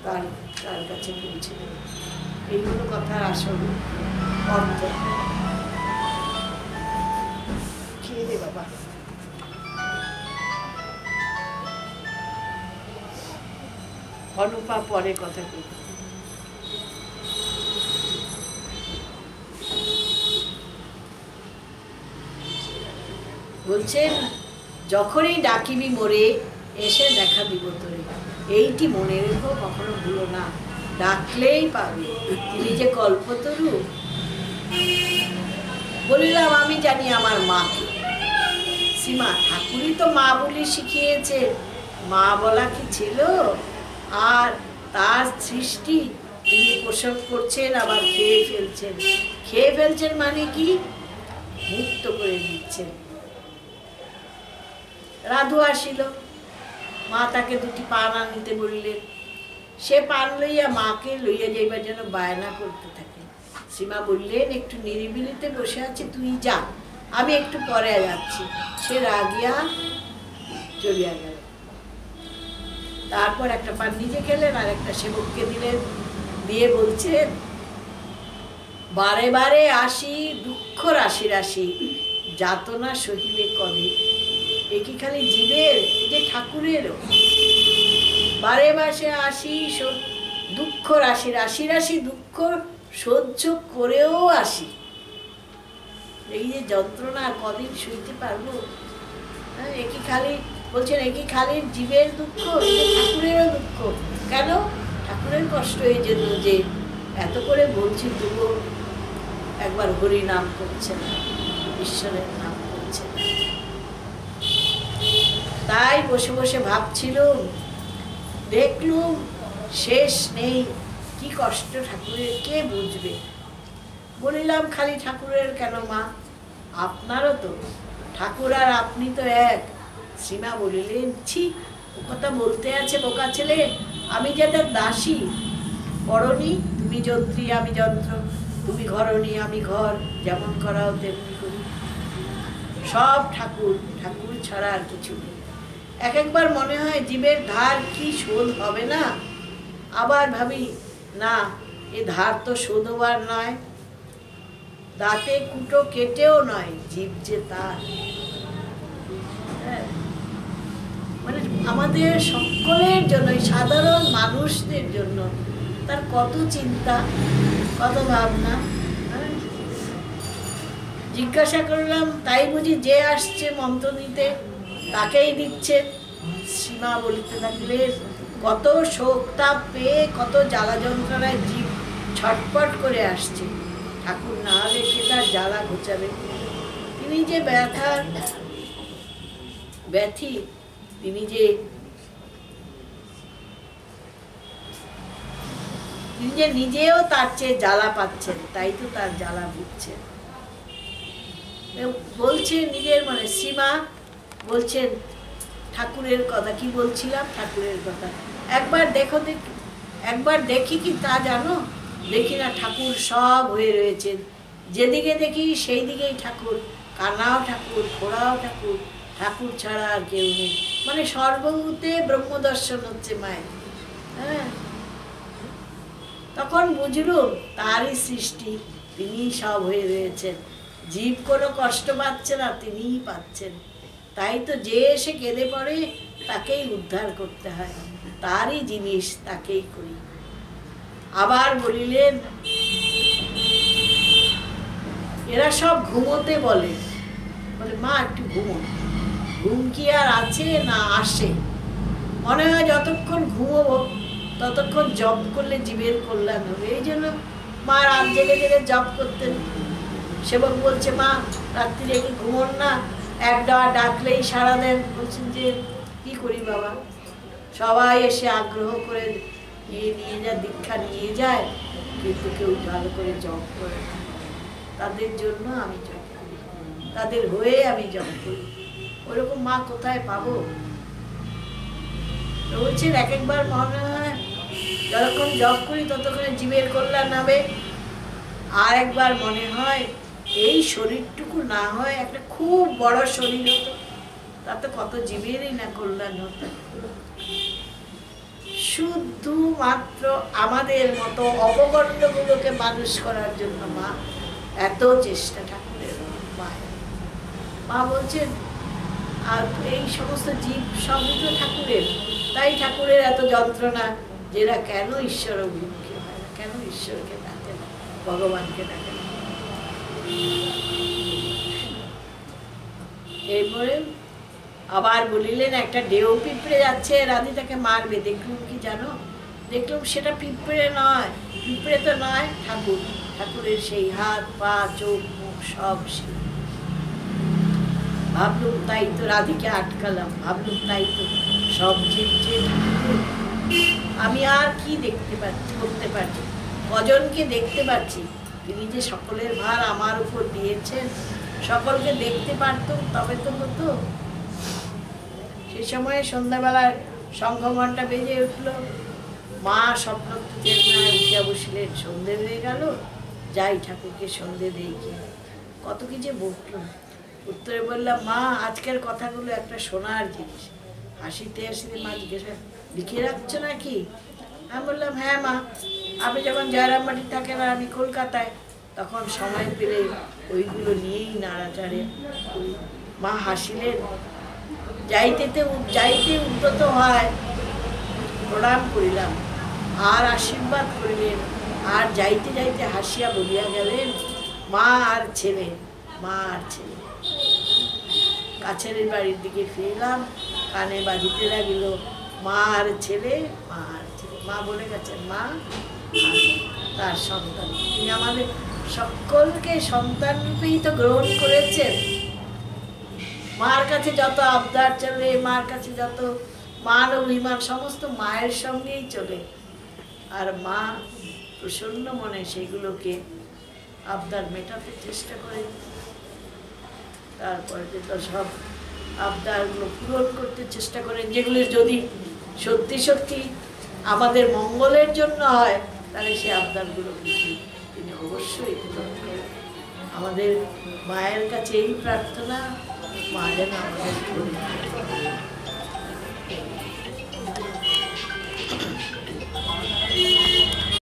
তার তার কাছে পৌঁছে দেবে। এইগুলো কথার আসল অর্থ। খেয়ে দে বাবা। অনুপা পরে কথা বলবে। বলছেন যখনই ডাকিবি মোরে, এসে দেখা দিব তোরে। এইটি মনে রেখো, কখনো ভুলো না, ডাকলেই পাবে। তিনি যে কল্পতরু। বলিলাম আমি জানি আমার মাকে। সীমা, ঠাকুরই তো মা বলে শিখিয়েছে, মা বলা কি ছিল? আর তার সৃষ্টি তিনি পোষণ করছেন, আবার খেয়ে ফেলছেন। খেয়ে ফেলছেন মানে কি? মুক্ত করে দিচ্ছেন। রাধু আসিল, মা তাকে দুটি পান আনিতে বললেন। সে পান লইয়া মাকে লইয়া যাইবার জন্য বায়না করতে থাকে। সীমা বললেন একটু নিরিবিলিতে বসে আছি, তুই যা, আমি একটু পরে যাচ্ছি। সে রাগিয়া চলিয়া গেল। তারপর একটা পান নিজে খেলেন, আর একটা সেবককে দিলেন। দিয়ে বলছেন বারে বারে আসি, দুঃখ রাশি রাশি, যাতনা সহিবে কবে। এ কি খালি জীবের, এই যে ঠাকুরেরও। বারে মাসে আসি, দুঃখ রাশি রাশি রাশি দুঃখ সহ্য করেও আসি। এই যে যন্ত্রণা কদিন সইতে পারবো? হ্যাঁ, একই খালি বলছেন একই খালি জীবের দুঃখ, ঠাকুরেরও দুঃখ। কেন? ঠাকুরের কষ্ট এই জন্য যে এত করে বলছি তবুও একবার হরি নাম করছে না, ঈশ্বরের নাম করছে না। তাই বসে বসে ভাবছিলুম, দেখলুম শেষ নেই, কি কষ্ট ঠাকুরের, কে বুঝবে? বলিলাম খালি ঠাকুরের কেন মা, আপনারও তো। ঠাকুর আর আপনি তো এক। সীমা বলিলেন ছি, ও কথা বলতে আছে বোকা ছেলে, আমি যে তার দাসী। পড়নি, তুমি যন্ত্রী আমি যন্ত্র, তুমি ঘরণী আমি ঘর, যেমন করাও তেমনি করি। সব ঠাকুর, ঠাকুর ছাড়া আর কিছু নেই। এক একবার মনে হয় জীবের ধার কি শোধ হবে না। আবার ভাবি না, এ ধার তো শোধ হবার নয়, দাঁতে কুটো কেটেও নয়, জীব যে তার। মানে আমাদের সকলের জন্য, সাধারণ মানুষদের জন্য তার কত চিন্তা, কত ভাবনা। জিজ্ঞাসা করলাম, তাই বুঝি যে আসছে মন্ত্র দিতে তাকেই দিচ্ছে? সীমা বলিতে থাকলেন, কত শোক তাপ পেয়ে, কত জ্বালা যন্ত্রণায় জীব ছটপট করে আসছে। ঠাকুর না দেখে তার জ্বালা ঘোচাবে? তিনি যে ব্যথী, তিনি যে নিজেও তার চেয়ে জ্বালা পাচ্ছেন, তাই তো তার জ্বালা ভুগছেন। বলছেন নিজের মানে, সীমা বলছেন ঠাকুরের কথা। কি বলছিলাম? ঠাকুরের কথা। একবার দেখি কি তা জানো? দেখি না, ঠাকুর সব হয়ে রয়েছেন। যেদিকে দেখি সেই দিকেই ঠাকুর, কানাও ঠাকুর, ঘোড়াও ঠাকুর, ঠাকুর ছাড়া আর কেউ নেই। মানে সর্বভূতে ব্রহ্মদর্শন হচ্ছে মায়ের। হ্যাঁ, তখন বুঝলুম তারই সৃষ্টি, তিনিই সব হয়ে রয়েছেন। জীব কোনো কষ্ট পাচ্ছে না, তিনিই পাচ্ছেন। তাই তো যে এসে কেঁদে পড়ে তাকেই উদ্ধার করতে হয়, তারই জিনিস, তাকেই করি। আবার বলিলেন, এরা সব ঘুমোতে বলে। মা একটু ঘুমো। ঘুম কি আর আছে না আসে? মনে হয় যতক্ষণ ঘুমোবো ততক্ষণ জপ করলে জীবের কল্যাণ হবে। এই জন্য মা রাত জেগে জেগে জপ করতেন। সেবক বলছে, মা রাত্রিরে কি ঘুমোন না? এক ডাকলেই সাড়া দেন। বলছেন যে কি করি বাবা, সবাই এসে আগ্রহ করে নিয়ে যা দীক্ষা নিয়ে যায়, কিন্তু কেউ ভালো করে জপ করে না। তাদের জন্য আমি জপ করি, তাদের হয়ে আমি জপ করি। ওরকম মা কোথায় পাবো? বলছেন এক একবার মনে হয় যতক্ষণ জপ করি ততক্ষণে জীবের কল্যাণ হবে, আর একবার মনে হয় এই শরীরটুকু না হয় একটা খুব বড় শরীর হতো, তাতে কত জীবেরই না কল্যাণ হতো। শুধুমাত্র আমাদের মতো অপকর্মগুলোকে মানুষ করার জন্য মা এত চেষ্টা ঠাকুরের। মা বলছেন আর এই সমস্ত জীব সবই তো ঠাকুরের, তাই ঠাকুরের এত যন্ত্রণা, যেরা কেন ঈশ্বর অভিমুখী হয় না, কেন ঈশ্বরকে ডাকে না, ভগবানকে ডাকে না। এরপরে আবার বলিলেন একটা ডেউ পিঁপড়ে যাচ্ছে, রাধি তাকে মারবে। দেখলুম কি জানো, দেখলুম সেটা পিঁপড়ে নয়, পিঁপড়ে তো নয়, ঠাকুর। ঠাকুরের সেই হাত পা চোখ মুখ সব সেই। ভাবলুম তাই তো, রাধিকে আটকালাম, ভাবলুম তাই তো সব জীব যে ঠাকুর। আমি আর কি দেখতে পাচ্ছি, করতে পারছি, কজনকে দেখতে পাচ্ছি, তিনি যে সকলের ভার আমার উপর দিয়েছেন, সকলকে দেখতে পারতাম তবে তো হতো। সেই সময় সন্ধ্যাবেলার শঙ্খঘণ্টা বেজে উঠলো, মা স্বপ্ন উঠিয়া বসিলেন। সন্ধে হয়ে গেল, যাই ঠাকুরকে সন্ধে দেই গিয়ে। কত কি যে বললাম, উত্তরে বললাম মা আজকের কথাগুলো একটা শোনার জিনিস। হাসিতে হাসিতে মা জিজ্ঞাসা, লিখে রাখছো নাকি? আমি বললাম হ্যাঁ মা, আপনি যখন জয়রামবাটি থাকেন আর আমি কলকাতায়, তখন সময় পেলে ওইগুলো নিয়েই নাড়াচাড়ে। মা হাসিলেন, যাইতে উদ্যত হয় প্রণাম করিলাম, আর আশীর্বাদ করিলেন, আর যাইতে যাইতে হাসিয়া বলিয়া গেলেন, মা আর ছেলে, মা আর ছেলে। কাছের বাড়ির দিকে ফিরলাম, কানে বাজিতে লাগিল মা আর ছেলে, মা আর ছেলে। মা বলে গেছেন মা তার সন্তান, তিনি আমাদের সকলকে সন্তান রূপেই তো গ্রহণ করেছেন। মার কাছে যত আবদার চলে, মার কাছে যত মান অভিমান, সমস্ত মায়ের সঙ্গেই চলে। আর মা প্রসন্ন মনে সেগুলোকে আবদার মেটাতে চেষ্টা করে, তারপরে তো সব আবদারগুলো পূরণ করতে চেষ্টা করেন, যেগুলো যদি সত্যি সত্যি আমাদের মঙ্গলের জন্য হয়, তাহলে সে আবদারগুলো কিন্তু তিনি অবশ্যই পূরণ করেন। আমাদের মায়ের কাছে এই প্রার্থনা, মা যেন আমাদের পূরণ করে।